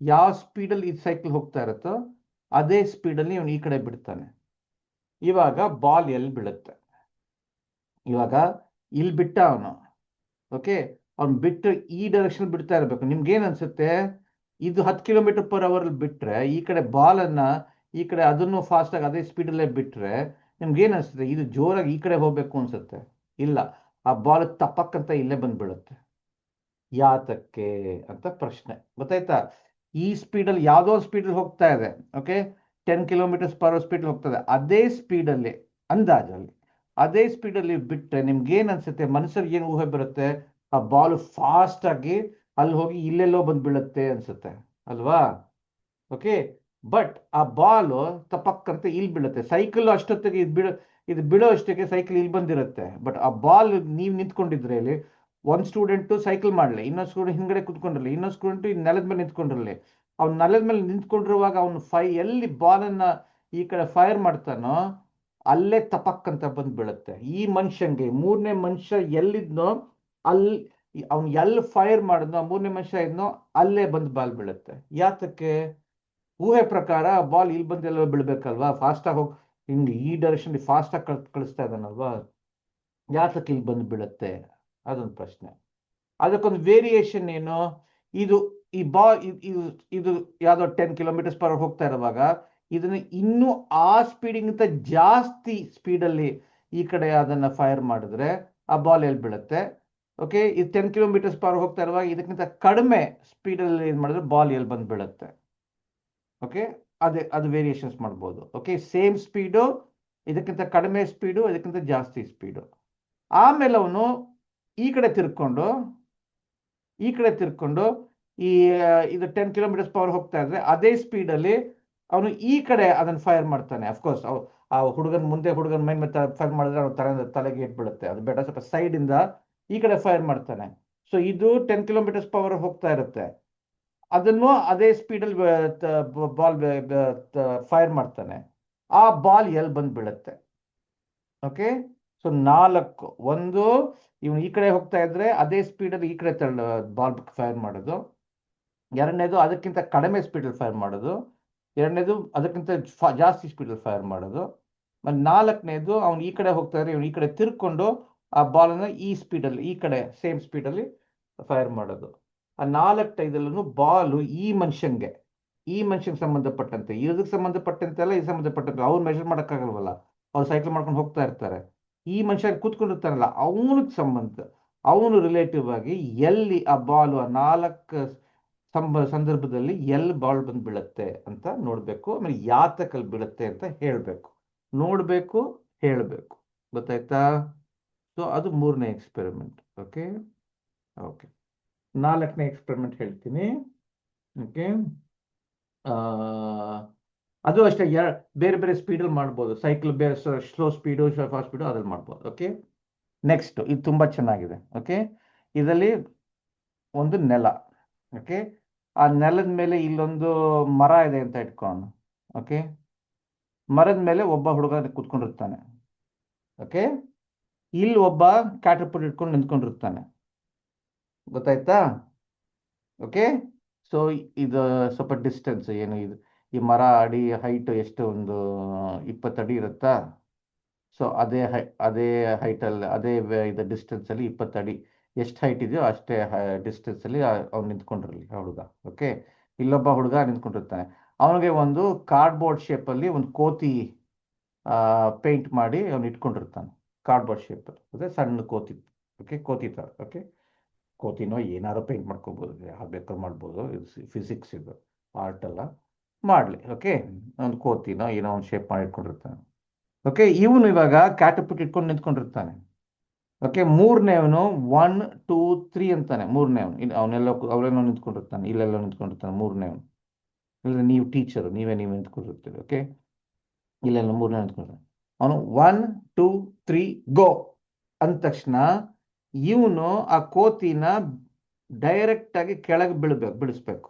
ಯಾವ ಸ್ಪೀಡಲ್ಲಿ ಈ ಸೈಕಲ್ ಹೋಗ್ತಾ ಇರತ್ತೋ ಅದೇ ಸ್ಪೀಡಲ್ಲಿ ಅವನು ಈ ಕಡೆ ಬಿಡ್ತಾನೆ. ಇವಾಗ ಬಾಲ್ ಎಲ್ಲಿ ಬೀಳುತ್ತೆ? ಇವಾಗ ಇಲ್ಲಿ ಬಿಟ್ಟ ಅವನು. ಓಕೆ, ಅವ್ನು ಬಿಟ್ಟು ಈ ಡೈರೆಕ್ಷನ್ ಬಿಡ್ತಾ ಇರಬೇಕು. ನಿಮ್ಗೇನು ಅನ್ಸುತ್ತೆ? ಇದು 10 km/h ಬಿಟ್ಟರೆ ಈ ಕಡೆ ಬಾಲನ್ನು ಈ ಕಡೆ ಅದನ್ನು ಫಾಸ್ಟಾಗಿ ಅದೇ ಸ್ಪೀಡಲ್ಲೇ ಬಿಟ್ಟರೆ ನಿಮ್ಗೇನು ಅನಿಸುತ್ತೆ? ಇದು ಜೋರಾಗಿ ಈ ಕಡೆ ಹೋಗಬೇಕು ಅನ್ಸುತ್ತೆ. ಇಲ್ಲ, ಆ ಬಾಲ್ ತಪ್ಪಕ್ಕಂತ ಇಲ್ಲೇ ಬಂದ್ಬಿಡುತ್ತೆ. ಯಾತಕ್ಕೆ ಅಂತ ಪ್ರಶ್ನೆ. ಗೊತ್ತಾಯ್ತಾ? ಈ ಸ್ಪೀಡಲ್ಲಿ ಯಾವುದೋ ಸ್ಪೀಡಲ್ಲಿ ಹೋಗ್ತಾ ಇದೆ. ಓಕೆ, 10 km/h ಸ್ಪೀಡಲ್ಲಿ ಹೋಗ್ತದೆ, ಅದೇ ಸ್ಪೀಡಲ್ಲಿ ಅಂದಾಜಲ್ಲಿ ಅದೇ ಸ್ಪೀಡಲ್ಲಿ ಬಿಟ್ಟರೆ ನಿಮ್ಗೇನು ಅನ್ಸುತ್ತೆ? ಮನುಷ್ಯರಿಗೆ ಏನು ಊಹೆ ಬರುತ್ತೆ? ಆ ಬಾಲ್ ಫಾಸ್ಟಾಗಿ ಅಲ್ಲಿ ಹೋಗಿ ಇಲ್ಲೆಲ್ಲೋ ಬಂದು ಬೀಳುತ್ತೆ ಅನ್ಸುತ್ತೆ ಅಲ್ವಾ? ಓಕೆ, ಬಟ್ ಆ ಬಾಲು ತಪ್ಪಕ್ಕಂತ ಇಲ್ಲಿ ಬೀಳುತ್ತೆ. ಸೈಕಲ್ ಅಷ್ಟೊತ್ತಿಗೆ ಇದು ಬೀಳೋ ಅಷ್ಟಕ್ಕೆ ಸೈಕಲ್ ಇಲ್ಲಿ ಬಂದಿರುತ್ತೆ. ಬಟ್ ಆ ಬಾಲ್ ನೀವು ನಿಂತ್ಕೊಂಡಿದ್ರೆ ಇಲ್ಲಿ ಒಂದು ಸ್ಟೂಡೆಂಟು ಸೈಕಲ್ ಮಾಡಲಿ, ಇನ್ನೊಂದು ಸ್ಟೂಡೆಂಟ್ ಹಿಂದ್ಗಡೆ ಕುತ್ಕೊಂಡಿರಲಿ, ಇನ್ನೊಂದು ಸ್ಟೂಡೆಂಟು ನೆಲದ ಮೇಲೆ ನಿಂತ್ಕೊಂಡಿರಲಿ. ಅವ್ನು ನೆಲದ ಮೇಲೆ ನಿಂತ್ಕೊಂಡಿರುವಾಗ ಅವನು ಎಲ್ಲಿ ಬಾಲನ್ನು ಈ ಕಡೆ ಫೈರ್ ಮಾಡ್ತಾನೋ ಅಲ್ಲೇ ತಪಕ್ಕಂತ ಬಂದು ಬೀಳುತ್ತೆ. ಈ ಮನುಷ್ಯಂಗೆ, ಮೂರನೇ ಮನುಷ್ಯ ಎಲ್ಲಿದ್ನೋ ಅಲ್ಲಿ, ಅವ್ನು ಎಲ್ಲಿ ಫೈರ್ ಮಾಡಿದ್ನೋ ಮೂರನೇ ಮನುಷ್ಯ ಇದ್ನೋ ಅಲ್ಲೇ ಬಂದು ಬಾಲ್ ಬೀಳುತ್ತೆ. ಯಾತಕ್ಕೆ? ಊಹೆ ಪ್ರಕಾರ ಬಾಲ್ ಇಲ್ಲಿ ಬಂದು ಎಲ್ಲ ಬೀಳ್ಬೇಕಲ್ವಾ? ಫಾಸ್ಟಾಗಿ ಹೋಗಿ ಹಿಂಗೆ ಈ ಡೈರೆಕ್ಷನ್ ಫಾಸ್ಟಾಗಿ ಕಳಿಸ್ತಾ ಇದ್ದಾನಲ್ವಾ? ಯಾತಕ್ಕೆ ಇಲ್ಲಿ ಬಂದು ಬೀಳುತ್ತೆ? ಅದೊಂದು ಪ್ರಶ್ನೆ. ಅದಕ್ಕೊಂದು ವೇರಿಯೇಷನ್ ಏನು? ಇದು ಈ ಬಾಲ್ ಇದು ಯಾವುದೋ 10 km/h ಹೋಗ್ತಾ ಇರುವಾಗ ಇದನ್ನ ಇನ್ನೂ ಆ ಸ್ಪೀಡಿಗಿಂತ ಜಾಸ್ತಿ ಸ್ಪೀಡಲ್ಲಿ ಈ ಕಡೆ ಅದನ್ನು ಫೈರ್ ಮಾಡಿದ್ರೆ ಆ ಬಾಲ್ ಎಲ್ಲಿ ಬೀಳುತ್ತೆ? ಓಕೆ, ಇದು 10 km/h ಹೋಗ್ತಾ ಇರುವಾಗ ಇದಕ್ಕಿಂತ ಕಡಿಮೆ ಸ್ಪೀಡಲ್ಲಿ ಏನು ಮಾಡಿದ್ರೆ ಬಾಲ್ ಎಲ್ಲಿ ಬಂದು ಬೀಳುತ್ತೆ? ಓಕೆ, ಅದು ವೇರಿಯೇಷನ್ಸ್ ಮಾಡ್ಬೋದು. ಓಕೆ, ಸೇಮ್ ಸ್ಪೀಡು, ಇದಕ್ಕಿಂತ ಕಡಿಮೆ ಸ್ಪೀಡು, ಇದಕ್ಕಿಂತ ಜಾಸ್ತಿ ಸ್ಪೀಡು. ಆಮೇಲೆ ಅವನು ಈ ಕಡೆ ತಿರ್ಕೊಂಡು ಇದು 10 km/h ಹೋಗ್ತಾ ಇದ್ರೆ ಅದೇ ಸ್ಪೀಡಲ್ಲಿ ಅವನು ಈ ಕಡೆ ಅದನ್ನು ಫೈರ್ ಮಾಡ್ತಾನೆ. ಅಫ್ಕೋರ್ಸ್ ಆ ಹುಡುಗನ ಮುಂದೆ ಹುಡುಗನ ಮೈ ಮೇಲೆ ಫೈರ್ ಮಾಡಿದ್ರೆ ಅವ್ನು ತಲೆಗೆ ಏಟ್ ಬೀಳುತ್ತೆ, ಅದು ಬೇಡ. ಸ್ವಲ್ಪ ಸೈಡಿಂದ ಈ ಕಡೆ ಫೈರ್ ಮಾಡ್ತಾನೆ. ಸೊ ಇದು 10 ಕಿಲೋಮೀಟರ್ಸ್ ಪವರ್ ಹೋಗ್ತಾ ಇರುತ್ತೆ. ಅದನ್ನು ಅದೇ ಸ್ಪೀಡಲ್ಲಿ ಬಾಲ್ ಫೈರ್ ಮಾಡ್ತಾನೆ. ಆ ಬಾಲ್ ಎಲ್ಲಿ ಬಂದು ಬೀಳುತ್ತೆ. ಓಕೆ, ಸೊ 4 ಒಂದು ಇವನು ಈ ಕಡೆ ಹೋಗ್ತಾ ಇದ್ರೆ ಅದೇ ಸ್ಪೀಡಲ್ಲಿ ಈ ಕಡೆ ಬಾಲ್ ಫೈರ್ ಮಾಡೋದು. ಎರಡನೇದು ಅದಕ್ಕಿಂತ ಕಡಿಮೆ ಸ್ಪೀಡಲ್ಲಿ ಫೈರ್ ಮಾಡೋದು. ಎರಡನೇದು ಅದಕ್ಕಿಂತ ಜಾಸ್ತಿ ಸ್ಪೀಡಲ್ಲಿ ಫೈರ್ ಮಾಡೋದು. ಮತ್ತು ನಾಲ್ಕನೇದು ಅವ್ನು ಈ ಕಡೆ ಹೋಗ್ತಾ ಇದ್ರೆ ಇವನು ಈ ಕಡೆ ತಿರ್ಕೊಂಡು ಆ ಬಾಲನ್ನು ಈ ಸ್ಪೀಡಲ್ಲಿ ಈ ಕಡೆ ಸೇಮ್ ಸ್ಪೀಡಲ್ಲಿ ಫೈರ್ ಮಾಡೋದು. ಆ 4-5 ಬಾಲು ಈ ಮನುಷ್ಯಂಗೆ ಸಂಬಂಧಪಟ್ಟಂತೆ, ಇದಕ್ಕೆ ಸಂಬಂಧಪಟ್ಟಂತೆ ಅಲ್ಲ, ಇದು ಸಂಬಂಧಪಟ್ಟಂತೆ. ಅವ್ರು ಮೆಷರ್ ಮಾಡೋಕ್ಕಾಗಲ್ವಲ್ಲ, ಅವ್ರು ಸೈಕಲ್ ಮಾಡ್ಕೊಂಡು ಹೋಗ್ತಾ ಇರ್ತಾರೆ. ಈ ಮನುಷ್ಯ ಕೂತ್ಕೊಂಡಿರ್ತಾರಲ್ಲ ಅವನಿಗೆ ಸಂಬಂಧ, ಅವನು ರಿಲೇಟಿವ್ ಆಗಿ ಎಲ್ಲಿ ಆ ಬಾಲು ಆ 4 ಸಂದರ್ಭದಲ್ಲಿ ಎಲ್ಲಿ ಬಾಲ್ ಬಂದು ಬೀಳುತ್ತೆ ಅಂತ ನೋಡಬೇಕು. ಆಮೇಲೆ ಯಾತಕಲ್ಲಿ ಬೀಳುತ್ತೆ ಅಂತ ಹೇಳಬೇಕು, ನೋಡಬೇಕು, ಹೇಳಬೇಕು. ಗೊತ್ತಾಯ್ತಾ? ಸೊ ಅದು 3ನೇ ಎಕ್ಸ್ಪೆರಿಮೆಂಟ್. ಓಕೆ ಓಕೆ, 4ನೇ ಎಕ್ಸ್ಪೆರಿಮೆಂಟ್ ಹೇಳ್ತೀನಿ. ಓಕೆ, ಅದು ಅಷ್ಟೇ, ಬೇರೆ ಬೇರೆ ಸ್ಪೀಡಲ್ಲಿ ಮಾಡ್ಬೋದು. ಸೈಕಲ್ ಬೇರೆ ಸ್ಲೋ ಸ್ಪೀಡು, ಫಾಸ್ಟ್ ಸ್ಪೀಡು ಅದ್ರಲ್ಲಿ ಮಾಡ್ಬೋದು. ಓಕೆ, ನೆಕ್ಸ್ಟ್ ಇದು ತುಂಬ ಚೆನ್ನಾಗಿದೆ. ಓಕೆ, ಇದರಲ್ಲಿ ಒಂದು ನೆಲ. ಓಕೆ, ಆ ನೆಲದ ಮೇಲೆ ಇಲ್ಲೊಂದು ಮರ ಇದೆ ಅಂತ ಇಟ್ಕೊಂಡು. ಓಕೆ, ಮರದ ಮೇಲೆ ಒಬ್ಬ ಹುಡುಗ ಕೂತ್ಕೊಂಡಿರ್ತಾನೆ. ಓಕೆ, ಇಲ್ಲಿ ಒಬ್ಬ ಕ್ಯಾಟರ್ಪಿಲ್ಲರ್ ಇಟ್ಕೊಂಡು ನಿಂತ್ಕೊಂಡಿರ್ತಾನೆ. ಗೊತ್ತಾಯ್ತಾ? ಓಕೆ, ಸೊ ಇದು ಸ್ವಲ್ಪ ಡಿಸ್ಟೆನ್ಸ್ ಏನು, ಇದು ಈ ಮರ ಅಡಿ ಹೈಟ್ ಎಷ್ಟು, ಒಂದು 20 ಅಡಿ ಇರುತ್ತಾ? ಸೊ ಅದೇ ಹೈಟಲ್ಲಿ, ಅದೇ ಇದು ಡಿಸ್ಟೆನ್ಸಲ್ಲಿ 20 ಅಡಿ ಎಷ್ಟು ಹೈಟ್ ಇದೆಯೋ ಅಷ್ಟೇ ಡಿಸ್ಟೆನ್ಸಲ್ಲಿ ಅವ್ನು ನಿಂತ್ಕೊಂಡಿರಲಿ ಆ ಹುಡುಗ. ಓಕೆ, ಇಲ್ಲೊಬ್ಬ ಹುಡುಗ ನಿಂತ್ಕೊಂಡಿರ್ತಾನೆ. ಅವನಿಗೆ ಒಂದು ಕಾರ್ಡ್ಬೋರ್ಡ್ ಶೇಪಲ್ಲಿ ಒಂದು ಕೋತಿ ಪೇಂಟ್ ಮಾಡಿ ಅವ್ನು ಇಟ್ಕೊಂಡಿರ್ತಾನೆ. ಕಾರ್ಡ್ಬೋರ್ಡ್ ಶೇಪಲ್ಲಿ, ಅದೇ ಸಣ್ಣ ಕೋತಿ. ಓಕೆ, ಕೋತಿ ಥರ. ಓಕೆ, ಕೋತಿನೋ ಏನಾರು ಪೇಂಟ್ ಮಾಡ್ಕೋಬೋದು, ಯಾರು ಬೇಕಾದ್ರೂ ಮಾಡ್ಬೋದು. ಇದು ಫಿಸಿಕ್ಸ್, ಇದು ಆರ್ಟ್ ಅಲ್ಲ, ಮಾಡಲಿ. ಓಕೆ, ಒಂದು ಕೋತಿನೋ ಏನೋ ಒಂದು ಶೇಪ್ ಮಾಡಿ ಇಟ್ಕೊಂಡಿರ್ತಾನೆ. ಓಕೆ, ಇವನು ಇವಾಗ ಕ್ಯಾಟರ್ಪಿಲ್ಲರ್ ಇಟ್ಕೊಂಡು ನಿಂತ್ಕೊಂಡಿರ್ತಾನೆ. ಓಕೆ, ಮೂರನೇವನು 1 2 3 ಅಂತಾನೆ. ಮೂರನೇವನು ಅವನೆಲ್ಲೋ ನಿಂತ್ಕೊಂಡಿರ್ತಾನೆ, ಇಲ್ಲೆಲ್ಲೋ ನಿಂತ್ಕೊಂಡಿರ್ತಾನೆ ಮೂರನೇವನು. ಇಲ್ಲ, ನೀವು ಟೀಚರು, ನೀವೇ ನಿಂತ್ಕೊಂಡಿರ್ತೀರಿ. ಓಕೆ, ಇಲ್ಲೆಲ್ಲ ಮೂರನೇ ನಿಂತ್ಕೊಂಡಿರ್ತಾನೆ. ಅವನು 1 2 3 ಗೋ ಅಂದ ತಕ್ಷಣ ಇವನು ಆ ಕೋತಿನ ಡೈರೆಕ್ಟ್ ಆಗಿ ಕೆಳಗೆ ಬಿಡಿಸ್ಬೇಕು.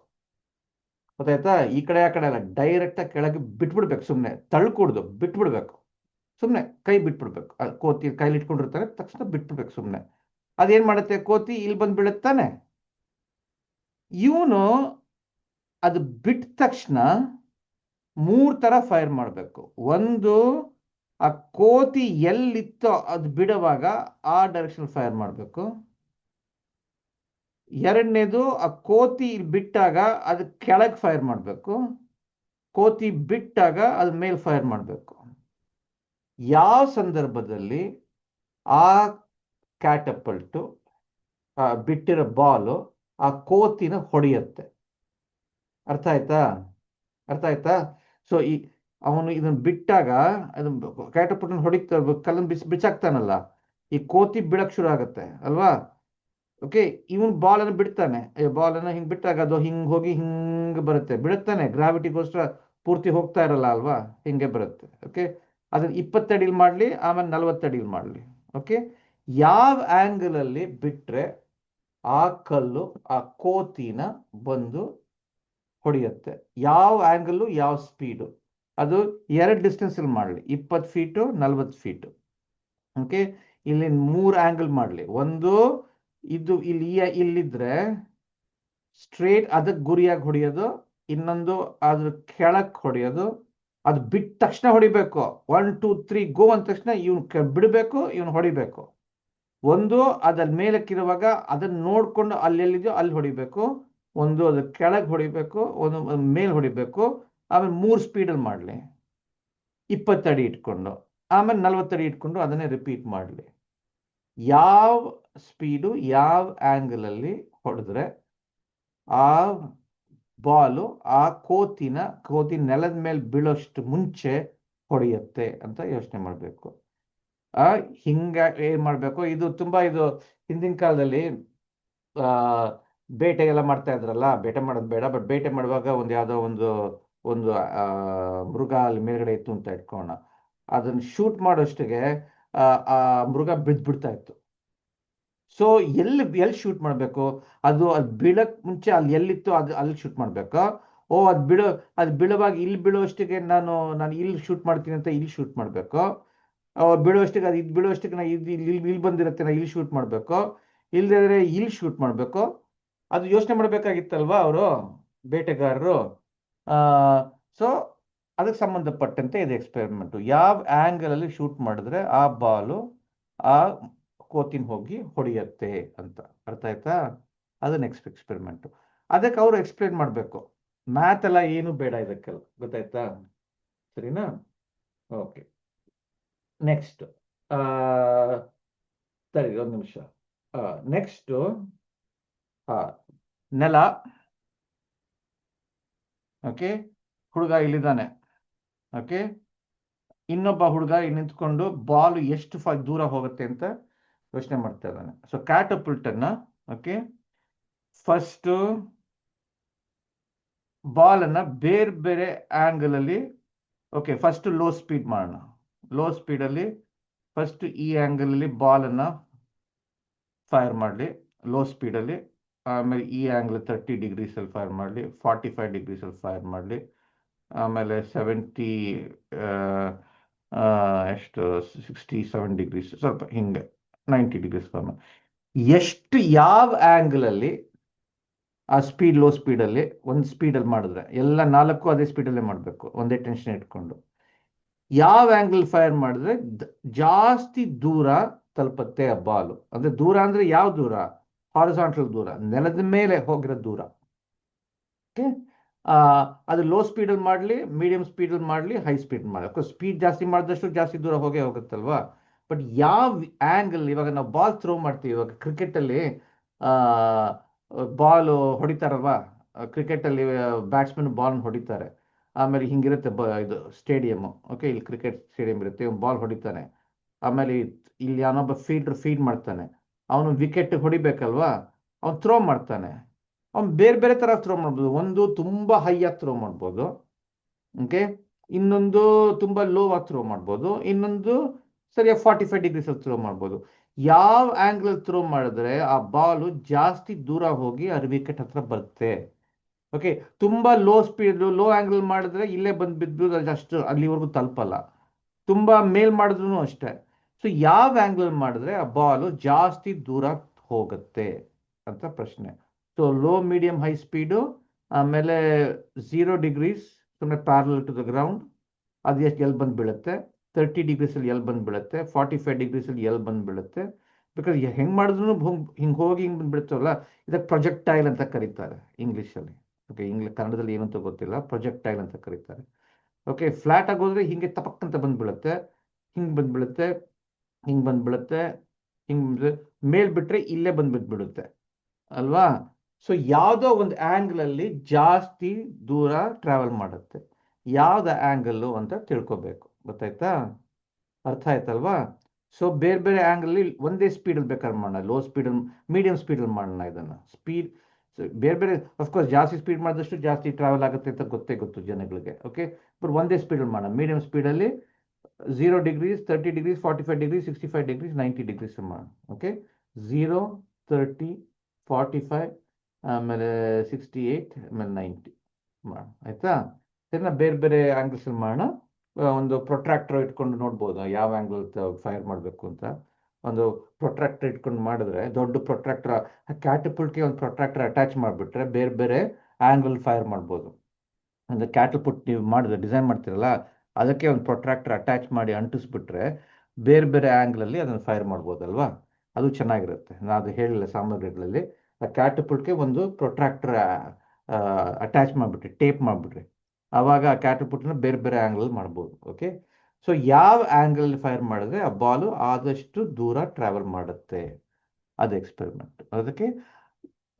ಗೊತ್ತಾಯ್ತಾ? ಈ ಕಡೆ ಆ ಕಡೆ ಅಲ್ಲ, ಡೈರೆಕ್ಟ್ ಆಗಿ ಕೆಳಗೆ ಬಿಟ್ಬಿಡ್ಬೇಕು. ಸುಮ್ಮನೆ ತಳ್ಕೂಡ್ದು, ಬಿಟ್ಬಿಡ್ಬೇಕು. ಸುಮ್ಮನೆ ಕೈ ಬಿಟ್ಬಿಡ್ಬೇಕು. ಕೋತಿ ಕೈಲಿ ಇಟ್ಕೊಂಡಿರ್ತಾರೆ, ತಕ್ಷಣ ಬಿಟ್ಬಿಡ್ಬೇಕು ಸುಮ್ಮನೆ. ಅದೇನ್ ಮಾಡುತ್ತೆ, ಕೋತಿ ಇಲ್ಲಿ ಬಂದು ಬೀಳುತ್ತಾನೆ. ಇವನು ಅದು ಬಿಟ್ಟ ತಕ್ಷಣ 3 ಥರ ಫೈರ್ ಮಾಡಬೇಕು. ಒಂದು, ಆ ಕೋತಿ ಎಲ್ಲಿತ್ತೋ ಅದು ಬಿಡುವಾಗ ಆ ಡೈರೆಕ್ಷನ್ ಫೈರ್ ಮಾಡಬೇಕು. ಎರಡನೇದು, ಆ ಕೋತಿ ಇಲ್ಲಿ ಬಿಟ್ಟಾಗ ಅದು ಕೆಳಗೆ ಫೈರ್ ಮಾಡಬೇಕು. ಕೋತಿ ಬಿಟ್ಟಾಗ ಅದು ಮೇಲೆ ಫೈರ್ ಮಾಡಬೇಕು. ಯಾವ ಸಂದರ್ಭದಲ್ಲಿ ಆ ಕ್ಯಾಟಪಲ್ಟು ಬಿಟ್ಟಿರೋ ಬಾಲು ಆ ಕೋತಿನ ಹೊಡೆಯುತ್ತೆ. ಅರ್ಥ ಆಯ್ತಾ? ಸೊ ಅವನು ಇದನ್ನು ಬಿಟ್ಟಾಗ ಅದು ಕ್ಯಾಟಪಲ್ಟನ್ನು ಹೊಡಿತಾ ಕಲ್ಲನ್ನು ಬಿಚ್ಚಾಕ್ತಾನಲ್ಲ, ಈ ಕೋತಿ ಬಿಡಕ್ಕೆ ಶುರು ಆಗುತ್ತೆ ಅಲ್ವಾ? ಓಕೆ, ಇವನು ಬಾಲನ್ನು ಬಿಡ್ತಾನೆ. ಬಾಲನ್ನು ಹಿಂಗೆ ಬಿಟ್ಟಾಗ ಅದು ಹಿಂಗೆ ಹೋಗಿ ಹಿಂಗೆ ಬರುತ್ತೆ, ಬಿಡುತ್ತಾನೆ. ಗ್ರಾವಿಟಿಗೋಸ್ಕರ ಪೂರ್ತಿ ಹೋಗ್ತಾ ಇರಲ್ಲ ಅಲ್ವಾ, ಹಿಂಗೆ ಬರುತ್ತೆ. ಓಕೆ, ಅದನ್ನು 20 ಅಡಿಲಿ ಮಾಡಲಿ, ಆಮೇಲೆ 40 ಅಡಿಲಿ ಮಾಡಲಿ. ಓಕೆ, ಯಾವ ಆ್ಯಂಗಲಲ್ಲಿ ಬಿಟ್ಟರೆ ಆ ಕಲ್ಲು ಆ ಕೋತಿನ ಬಂದು ಹೊಡೆಯುತ್ತೆ, ಯಾವ ಆ್ಯಂಗಲ್ಲು, ಯಾವ ಸ್ಪೀಡು, ಅದು 2 ಡಿಸ್ಟೆನ್ಸಲ್ಲಿ ಮಾಡಲಿ, 20 ಫೀಟು 40 ಫೀಟು. ಓಕೆ, ಇಲ್ಲಿ 3 ಆ್ಯಂಗಲ್ ಮಾಡಲಿ. ಒಂದು, ಇದು ಇಲ್ಲಿದ್ರೆ ಸ್ಟ್ರೇಟ್ ಅದಕ್ಕೆ ಗುರಿಯಾಗಿ ಹೊಡೆಯೋದು. ಇನ್ನೊಂದು ಅದ್ರ ಕೆಳಕ್ಕೆ ಹೊಡೆಯೋದು. ಅದು ಬಿಟ್ಟ ತಕ್ಷಣ ಹೊಡಿಬೇಕು. 1 2 3 ಗೋ ಅಂದ ತಕ್ಷಣ ಇವನು ಬಿಡಬೇಕು, ಇವನು ಹೊಡಿಬೇಕು. ಒಂದು, ಅದ್ರ ಮೇಲಕ್ಕಿರುವಾಗ ಅದನ್ನು ನೋಡ್ಕೊಂಡು ಅಲ್ಲೆಲ್ಲಿದೆಯೋ ಅಲ್ಲಿ ಹೊಡಿಬೇಕು. ಒಂದು, ಅದ್ರ ಕೆಳಗೆ ಹೊಡಿಬೇಕು, ಒಂದು ಮೇಲೆ ಹೊಡಿಬೇಕು. ಆಮೇಲೆ 3 ಸ್ಪೀಡಲ್ಲಿ ಮಾಡಲಿ, 20 ಅಡಿ ಇಟ್ಕೊಂಡು, ಆಮೇಲೆ 40 ಅಡಿ ಇಟ್ಕೊಂಡು ಅದನ್ನೇ ರಿಪೀಟ್ ಮಾಡಲಿ. ಯಾವ ಸ್ಪೀಡು, ಯಾವ ಆ್ಯಂಗಲಲ್ಲಿ ಹೊಡೆದ್ರೆ ಆ ಬಾಲು ಆ ಕೋತಿ ನೆಲದ ಮೇಲೆ ಬೀಳೋಷ್ಟು ಮುಂಚೆ ಹೊಡೆಯುತ್ತೆ ಅಂತ ಯೋಚನೆ ಮಾಡಬೇಕು. ಹಿಂಗೆ ಏನು ಮಾಡಬೇಕು, ಇದು ತುಂಬ ಹಿಂದಿನ ಕಾಲದಲ್ಲಿ ಬೇಟೆಗೆಲ್ಲ ಮಾಡ್ತಾ ಇದ್ರಲ್ಲ. ಬೇಟೆ ಮಾಡೋದು ಬೇಡ, ಬಟ್ ಬೇಟೆ ಮಾಡುವಾಗ ಯಾವುದೋ ಒಂದು ಒಂದು ಮೃಗ ಅಲ್ಲಿ ಮೇಲ್ಗಡೆ ಇತ್ತು ಅಂತ ಇಟ್ಕೋಣ. ಅದನ್ನು ಶೂಟ್ ಮಾಡೋಷ್ಟಿಗೆ ಆ ಆ ಮೃಗ ಬಿದ್ದ್ಬಿಡ್ತಾ ಇತ್ತು. ಸೊ ಎಲ್ಲಿ ಶೂಟ್ ಮಾಡಬೇಕು, ಅದು ಬೀಳಕ್ ಮುಂಚೆ ಅಲ್ಲಿ ಎಲ್ಲಿತ್ತು ಅಲ್ಲಿ ಶೂಟ್ ಮಾಡಬೇಕಾ? ಓ ಅದು ಬೀಳುವಾಗ ಇಲ್ಲಿ ಬೀಳುವಷ್ಟಿಗೆ ನಾನು ಇಲ್ಲಿ ಶೂಟ್ ಮಾಡ್ತೀನಿ ಅಂತ ಇಲ್ಲಿ ಶೂಟ್ ಮಾಡಬೇಕು. ಬೀಳುವಷ್ಟಿಗೆ ಇದು ಬೀಳುವಷ್ಟಿಗೆ ನಾ ಇಲ್ಲಿ ಬಂದಿರುತ್ತೆ, ನಾ ಇಲ್ಲಿ ಶೂಟ್ ಮಾಡಬೇಕು. ಇಲ್ಲದಿದ್ರೆ ಇಲ್ಲಿ ಶೂಟ್ ಮಾಡಬೇಕು. ಅದು ಯೋಚನೆ ಮಾಡಬೇಕಾಗಿತ್ತಲ್ವಾ ಅವರು ಬೇಟೆಗಾರರು. ಸೊ ಅದಕ್ಕೆ ಸಂಬಂಧಪಟ್ಟಂತೆ ಇದು ಎಕ್ಸ್ಪೆರಿಮೆಂಟು. ಯಾವ ಆ್ಯಂಗಲಲ್ಲಿ ಶೂಟ್ ಮಾಡಿದ್ರೆ ಆ ಬಾಲು ಆ ಕೋತಿನ ಹೋಗಿ ಹೊಡೆಯತ್ತೆ ಅಂತ. ಅರ್ಥ ಆಯ್ತಾ? ಅದು ನೆಕ್ಸ್ಟ್ ಎಕ್ಸ್ಪೆರಿಮೆಂಟು. ಅದಕ್ಕೆ ಅವರು ಎಕ್ಸ್ಪ್ಲೇನ್ ಮಾಡಬೇಕು. ಮ್ಯಾಥ್ ಎಲ್ಲ ಏನು ಬೇಡ ಇದಕ್ಕೆಲ್ಲ. ಗೊತ್ತಾಯ್ತಾ? ಸರಿನಾ? ಓಕೆ. ನೆಕ್ಸ್ಟ್ ಸರಿ, ಒಂದು ನಿಮಿಷ. ನೆಕ್ಸ್ಟು ನೆಲ. ಓಕೆ, ಹುಡುಗ ಇಲ್ಲಿದ್ದಾನೆ. ಓಕೆ, ಇನ್ನೊಬ್ಬ ಹುಡುಗ ನಿಂತ್ಕೊಂಡು ಬಾಲ್ ಎಷ್ಟು ದೂರ ಹೋಗುತ್ತೆ ಅಂತ ಯೋಚನೆ ಮಾಡ್ತಾ ಇದ್ದಾನೆ. ಸೊ ಕ್ಯಾಟಪುಲ್ಟನ್ನ, ಓಕೆ, ಫಸ್ಟು ಬಾಲನ್ನು ಬೇರೆ ಬೇರೆ ಆ್ಯಂಗಲಲ್ಲಿ, ಓಕೆ, ಫಸ್ಟ್ ಲೋ ಸ್ಪೀಡ್ ಮಾಡೋಣ. ಲೋ ಸ್ಪೀಡಲ್ಲಿ ಫಸ್ಟ್ ಈ ಆ್ಯಂಗಲಲ್ಲಿ ಬಾಲನ್ನು ಫೈರ್ ಮಾಡಲಿ ಲೋ ಸ್ಪೀಡಲ್ಲಿ. ಆಮೇಲೆ ಈ ಆ್ಯಂಗಲ್ 30 ಡಿಗ್ರೀಸಲ್ಲಿ ಫೈರ್ ಮಾಡಲಿ, 45 ಡಿಗ್ರೀಸಲ್ಲಿ ಫೈರ್ ಮಾಡಲಿ, ಆಮೇಲೆ 70 ಎಷ್ಟು 67 ಡಿಗ್ರೀಸ್, ಸ್ವಲ್ಪ ಹಿಂಗೆ 90 ಡಿಗ್ರೀಸ್ ಫೈರ್ ಮಾಡಿ. ಎಷ್ಟು ಯಾವ ಆ್ಯಂಗಲಲ್ಲಿ ಆ ಸ್ಪೀಡ್ ಲೋ ಸ್ಪೀಡಲ್ಲಿ ಒಂದು ಸ್ಪೀಡಲ್ಲಿ ಮಾಡಿದ್ರೆ ಎಲ್ಲ 4 ಅದೇ ಸ್ಪೀಡಲ್ಲೇ ಮಾಡಬೇಕು, ಒಂದೇ ಟೆನ್ಷನ್ ಇಟ್ಕೊಂಡು. ಯಾವ ಆ್ಯಂಗಲ್ ಫೈರ್ ಮಾಡಿದ್ರೆ ಜಾಸ್ತಿ ದೂರ ತಲುಪತ್ತೆ ಆ ಬಾಲು. ಅಂದರೆ ದೂರ ಅಂದರೆ ಯಾವ ದೂರ? ಹಾರಿಸಾಂಟಲ್ ದೂರ, ನೆಲದ ಮೇಲೆ ಹೋಗಿರೋ ದೂರ. ಓಕೆ, ಅದು ಲೋ ಸ್ಪೀಡಲ್ಲಿ ಮಾಡಲಿ, ಮೀಡಿಯಂ ಸ್ಪೀಡಲ್ಲಿ ಮಾಡಲಿ, ಹೈ ಸ್ಪೀಡ್ ಮಾಡಲಿ. ಸ್ಪೀಡ್ ಜಾಸ್ತಿ ಮಾಡಿದಷ್ಟು ಜಾಸ್ತಿ ದೂರ ಹೋಗೇ ಹೋಗುತ್ತಲ್ವಾ. ಬಟ್ ಯಾವ ಆ್ಯಂಗಲ್, ಇವಾಗ ನಾವು ಬಾಲ್ ಥ್ರೋ ಮಾಡ್ತೀವಿ, ಇವಾಗ ಕ್ರಿಕೆಟಲ್ಲಿ ಬಾಲು ಹೊಡಿತಾರಲ್ವಾ, ಕ್ರಿಕೆಟಲ್ಲಿ ಬ್ಯಾಟ್ಸ್ಮನ್ ಬಾಲ್ ಹೊಡಿತಾರೆ. ಆಮೇಲೆ ಹಿಂಗಿರುತ್ತೆ ಇದು ಸ್ಟೇಡಿಯಮ್ಮು. ಓಕೆ, ಇಲ್ಲಿ ಕ್ರಿಕೆಟ್ ಸ್ಟೇಡಿಯಂ ಇರುತ್ತೆ, ಇವ್ನು ಬಾಲ್ ಹೊಡಿತಾನೆ. ಆಮೇಲೆ ಇಲ್ಲಿ ಯಾವನೊಬ್ಬ ಫೀಲ್ಡ್ ಮಾಡ್ತಾನೆ, ಅವನು ವಿಕೆಟ್ ಹೊಡಿಬೇಕಲ್ವಾ, ಅವನು ಥ್ರೋ ಮಾಡ್ತಾನೆ. ಅವ್ನು ಬೇರೆ ಬೇರೆ ಥರ ಥ್ರೋ ಮಾಡ್ಬೋದು. ಒಂದು ತುಂಬ ಹೈಯಾಗಿ ಥ್ರೋ ಮಾಡ್ಬೋದು, ಓಕೆ, ಇನ್ನೊಂದು ತುಂಬ ಲೋ ಆಗಿ ಥ್ರೋ ಮಾಡ್ಬೋದು, ಇನ್ನೊಂದು ಸರಿಯಾಗಿ 45 ಡಿಗ್ರೀಸಲ್ಲಿ ಥ್ರೋ ಮಾಡ್ಬೋದು. ಯಾವ ಆ್ಯಂಗಲ್ ಥ್ರೋ ಮಾಡಿದ್ರೆ ಆ ಬಾಲು ಜಾಸ್ತಿ ದೂರ ಹೋಗಿ ಅದು ವಿಕೆಟ್ ಹತ್ರ ಬರುತ್ತೆ. ಓಕೆ, ತುಂಬ ಲೋ ಆ್ಯಂಗಲ್ ಮಾಡಿದ್ರೆ ಇಲ್ಲೇ ಬಂದು ಬಿದ್ದು ಅಷ್ಟು ಅಲ್ಲಿವರೆಗೂ ತಲುಪಲ್ಲ. ತುಂಬ ಮೇಲ್ ಮಾಡಿದ್ರು ಅಷ್ಟೇ. ಸೊ ಯಾವ ಆ್ಯಂಗಲ್ ಮಾಡಿದ್ರೆ ಆ ಬಾಲು ಜಾಸ್ತಿ ದೂರ ಹೋಗುತ್ತೆ ಅಂತ ಪ್ರಶ್ನೆ. So low, medium, high speed, ಆಮೇಲೆ 0 ಡಿಗ್ರೀಸ್ ಸುಮ್ಮನೆ ಪ್ಯಾರಲಲ್ ಟು ದ ಗ್ರೌಂಡ್, ಅದು ಎಷ್ಟು ಎಲ್ಲಿ ಬಂದು ಬೀಳುತ್ತೆ, 30 ಡಿಗ್ರೀಸಲ್ಲಿ ಎಲ್ಲಿ ಬಂದು ಬೀಳುತ್ತೆ, 45 ಡಿಗ್ರೀಸಲ್ಲಿ ಎಲ್ಲಿ ಬಂದು ಬೀಳುತ್ತೆ. ಬಿಕಾಸ್ ಹೆಂಗೆ ಮಾಡಿದ್ರು ಹಿಂಗೆ ಹೋಗಿ ಹಿಂಗೆ ಬಂದು ಬಿಡುತ್ತಲ್ಲ, ಇದಕ್ಕೆ ಪ್ರೊಜೆಕ್ಟೈಲ್ ಅಂತ ಕರೀತಾರೆ ಇಂಗ್ಲೀಷಲ್ಲಿ. ಓಕೆ, ಕನ್ನಡದಲ್ಲಿ ಏನಂತ ಗೊತ್ತಿಲ್ಲ, ಪ್ರೊಜೆಕ್ಟೈಲ್ ಅಂತ ಕರೀತಾರೆ. ಓಕೆ, ಫ್ಲ್ಯಾಟ್ ಆಗೋದ್ರೆ ಹಿಂಗೆ ತಪಕ್ಕಂತ ಬಂದು ಬೀಳುತ್ತೆ, ಹಿಂಗೆ ಬಂದು ಬೀಳುತ್ತೆ, ಹಿಂಗೆ ಬಂದು ಬೀಳುತ್ತೆ, ಹಿಂಗೆ ಮೇಲ್ ಬಿಟ್ಟರೆ ಇಲ್ಲೇ ಬಂದು ಬಿದ್ದುಬಿಡುತ್ತೆ ಅಲ್ವಾ. ಸೊ ಯಾವುದೋ ಒಂದು ಆ್ಯಂಗಲಲ್ಲಿ ಜಾಸ್ತಿ ದೂರ ಟ್ರಾವೆಲ್ ಮಾಡುತ್ತೆ. ಯಾವ್ದು ಆ್ಯಂಗಲ್ಲು ಅಂತ ತಿಳ್ಕೊಬೇಕು. ಗೊತ್ತಾಯ್ತಾ? ಅರ್ಥ ಆಯ್ತಲ್ವಾ? ಸೊ ಬೇರೆ ಬೇರೆ ಆ್ಯಂಗಲಲ್ಲಿ ಒಂದೇ ಸ್ಪೀಡಲ್ಲಿ ಬೇಕಾದ್ರೆ ಮಾಡೋಣ, ಲೋ ಸ್ಪೀಡಲ್ಲಿ, ಮೀಡಿಯಂ ಸ್ಪೀಡಲ್ಲಿ ಮಾಡೋಣ. ಇದನ್ನು ಸ್ಪೀಡ್ ಬೇರೆ ಬೇರೆ, ಅಫ್ಕೋರ್ಸ್ ಜಾಸ್ತಿ ಸ್ಪೀಡ್ ಮಾಡಿದಷ್ಟು ಜಾಸ್ತಿ ಟ್ರಾವೆಲ್ ಆಗುತ್ತೆ ಅಂತ ಗೊತ್ತು ಜನಗಳಿಗೆ. ಓಕೆ, ಬಟ್ ಒಂದೇ ಸ್ಪೀಡಲ್ಲಿ ಮಾಡೋಣ. ಮೀಡಿಯಂ ಸ್ಪೀಡಲ್ಲಿ 0 degrees, 30 degrees, 45 degrees, 65 degrees, 90 degrees ಮಾಡೋಣ. ಓಕೆ, 0, 30, 45, ಆಮೇಲೆ 68, ಆಮೇಲೆ 90 ಮಾಡೋಣ. ಆಯಿತಾ? ಸರಿನಾ? ಬೇರೆ ಬೇರೆ ಆ್ಯಂಗಲ್ಸಲ್ಲಿ ಮಾಡೋಣ. ಒಂದು ಪ್ರೊಟ್ರಾಕ್ಟರ್ ಇಟ್ಕೊಂಡು ನೋಡ್ಬೋದು ಯಾವ ಆ್ಯಂಗಲ್ ಫೈರ್ ಮಾಡಬೇಕು ಅಂತ. ಒಂದು ಪ್ರೊಟ್ರಾಕ್ಟರ್ ಇಟ್ಕೊಂಡು ಮಾಡಿದ್ರೆ, ದೊಡ್ಡ ಪ್ರೊಟ್ರಾಕ್ಟರ್, ಕ್ಯಾಟಪುಲ್ಟ್ಗೆ ಒಂದು ಪ್ರೊಟ್ರಾಕ್ಟರ್ ಅಟ್ಯಾಚ್ ಮಾಡಿಬಿಟ್ರೆ ಬೇರೆ ಬೇರೆ ಆ್ಯಂಗಲ್ ಫೈರ್ ಮಾಡ್ಬೋದು. ಅಂದರೆ ಕ್ಯಾಟಪುಲ್ಟ್ ನೀವು ಮಾಡಿದ್ರೆ ಡಿಸೈನ್ ಮಾಡ್ತೀರಲ್ಲ, ಅದಕ್ಕೆ ಒಂದು ಪ್ರೊಟ್ರಾಕ್ಟರ್ ಅಟ್ಯಾಚ್ ಮಾಡಿ ಅಂಟಿಸ್ಬಿಟ್ರೆ ಬೇರೆ ಬೇರೆ ಆ್ಯಂಗಲಲ್ಲಿ ಅದನ್ನು ಫೈರ್ ಮಾಡ್ಬೋದಲ್ವಾ. ಅದು ಚೆನ್ನಾಗಿರುತ್ತೆ. ನಾನು ಅದು ಹೇಳಿಲ್ಲ ಸಾಮಗ್ರಿಗಳಲ್ಲಿ. ಆ ಕ್ಯಾಟಪುಲ್ಟ್ಗೆ ಒಂದು ಪ್ರೊಟ್ರಾಕ್ಟರ್ ಅಟ್ಯಾಚ್ ಮಾಡಿಬಿಟ್ರಿ, ಟೇಪ್ ಮಾಡಿಬಿಟ್ರಿ, ಆವಾಗ ಆ ಕ್ಯಾಟಪುಲ್ಟ್ನ ಬೇರೆ ಬೇರೆ ಆ್ಯಂಗಲ್ ಮಾಡ್ಬೋದು. ಓಕೆ, ಸೊ ಯಾವ ಆ್ಯಂಗಲ್ ಫೈರ್ ಮಾಡಿದ್ರೆ ಆ ಬಾಲು ಆದಷ್ಟು ದೂರ ಟ್ರಾವೆಲ್ ಮಾಡುತ್ತೆ, ಅದು ಎಕ್ಸ್ಪೆರಿಮೆಂಟ್. ಅದಕ್ಕೆ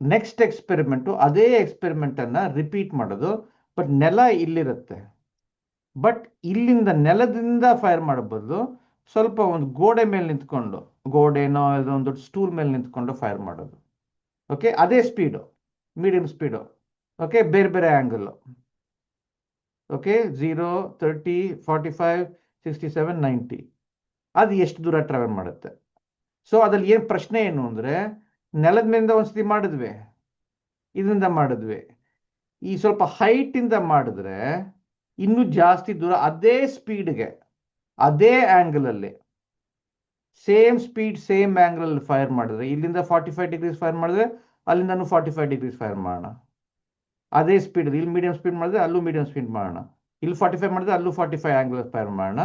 ನೆಕ್ಸ್ಟ್ ಎಕ್ಸ್ಪೆರಿಮೆಂಟು, ಅದೇ ಎಕ್ಸ್ಪೆರಿಮೆಂಟನ್ನು ರಿಪೀಟ್ ಮಾಡೋದು. ಬಟ್ ನೆಲ ಇಲ್ಲಿರುತ್ತೆ, ಬಟ್ ಇಲ್ಲಿಂದ ನೆಲದಿಂದ ಫೈರ್ ಮಾಡೋ ಬದಲು ಸ್ವಲ್ಪ ಒಂದು ಗೋಡೆ ಮೇಲೆ ನಿಂತ್ಕೊಂಡು, ಗೋಡೆನೋ ಒಂದು ದೊಡ್ಡ ಸ್ಟೂಲ್ ಮೇಲೆ ನಿಂತ್ಕೊಂಡು ಫೈರ್ ಮಾಡೋದು. ಓಕೆ, ಅದೇ ಸ್ಪೀಡು, ಮೀಡಿಯಂ ಸ್ಪೀಡು. ಓಕೆ, ಬೇರೆ ಬೇರೆ ಆ್ಯಂಗಲ್ಲು. ಓಕೆ 0 30 45 67 90 ಅದು ಎಷ್ಟು ದೂರ ಟ್ರಾವೆಲ್ ಮಾಡುತ್ತೆ. ಸೊ ಅದ್ರಲ್ಲಿ ಏನು ಪ್ರಶ್ನೆ ಏನು ಅಂದರೆ, ನೆಲದ ಮೇಲಿಂದ ಒಂದ್ಸತಿ ಮಾಡಿದ್ವಿ, ಇದರಿಂದ ಮಾಡಿದ್ವಿ, ಈ ಸ್ವಲ್ಪ ಹೈಟಿಂದ ಮಾಡಿದ್ರೆ ಇನ್ನೂ ಜಾಸ್ತಿ ದೂರ ಅದೇ ಸ್ಪೀಡ್ಗೆ ಅದೇ ಆ್ಯಂಗಲಲ್ಲಿ ಸೇಮ್ ಸ್ಪೀಡ್ ಸೇಮ್ ಆ್ಯಂಗಲಲ್ಲಿ ಫೈರ್ ಮಾಡಿದ್ರೆ, ಇಲ್ಲಿಂದ 45 ಡಿಗ್ರೀಸ್ ಫೈರ್ ಮಾಡಿದ್ರೆ ಅಲ್ಲಿಂದನೂ 45 ಡಿಗ್ರೀಸ್ ಫೈರ್ ಮಾಡೋಣ. ಅದೇ ಸ್ಪೀಡ್, ಇಲ್ಲಿ ಮೀಡಿಯಂ ಸ್ಪೀಡ್ ಮಾಡಿದ್ರೆ ಅಲ್ಲೂ ಮೀಡಿಯಂ ಸ್ಪೀಡ್ ಮಾಡೋಣ, ಇಲ್ಲಿ 45 ಮಾಡಿದ್ರೆ ಅಲ್ಲೂ 45 ಆ್ಯಂಗಲ್ ಫೈರ್ ಮಾಡೋಣ,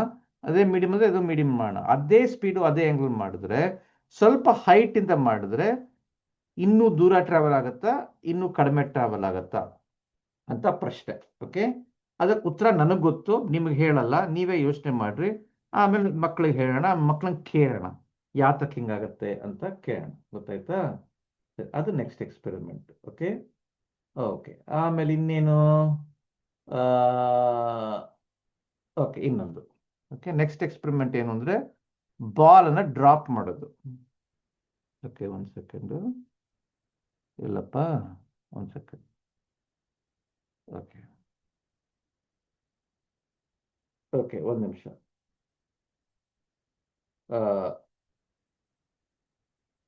ಅದೇ ಮೀಡಿಯಂ ಅಂದರೆ ಇದು ಮೀಡಿಯಂ ಮಾಡೋಣ. ಅದೇ ಸ್ಪೀಡು ಅದೇ ಆ್ಯಂಗಲ್ ಮಾಡಿದ್ರೆ, ಸ್ವಲ್ಪ ಹೈಟಿಂದ ಮಾಡಿದ್ರೆ ಇನ್ನೂ ದೂರ ಟ್ರಾವೆಲ್ ಆಗುತ್ತಾ ಇನ್ನೂ ಕಡಿಮೆ ಟ್ರಾವೆಲ್ ಆಗುತ್ತಾ ಅಂತ ಪ್ರಶ್ನೆ. ಓಕೆ, ಅದಕ್ಕೆ ಉತ್ತರ ನನಗೆ ಗೊತ್ತು, ನಿಮಗೆ ಹೇಳಲ್ಲ, ನೀವೇ ಯೋಚನೆ ಮಾಡ್ರಿ. ಆಮೇಲೆ ಮಕ್ಳಿಗೆ ಹೇಳೋಣ, ಮಕ್ಳನ್ನ ಕೇಳೋಣ ಯಾತಕ್ಕೆ ಹಿಂಗಾಗತ್ತೆ ಅಂತ ಕೇಳೋಣ. ಗೊತ್ತಾಯ್ತಾ? ಅದು ನೆಕ್ಸ್ಟ್ ಎಕ್ಸ್ಪೆರಿಮೆಂಟ್. ಓಕೆ ಓಕೆ, ಆಮೇಲೆ ಇನ್ನೇನು, ಓಕೆ ಇನ್ನೊಂದು. ಓಕೆ, ನೆಕ್ಸ್ಟ್ ಎಕ್ಸ್ಪೆರಿಮೆಂಟ್ ಏನು ಅಂದರೆ ಬಾಲನ್ನು ಡ್ರಾಪ್ ಮಾಡೋದು. ಓಕೆ, ಒಂದು ಸೆಕೆಂಡು, ಇಲ್ಲಪ್ಪ, ಒಂದು ಸೆಕೆಂಡ್. ಓಕೆ ಓಕೆ, ಒಂದು ನಿಮಿಷ.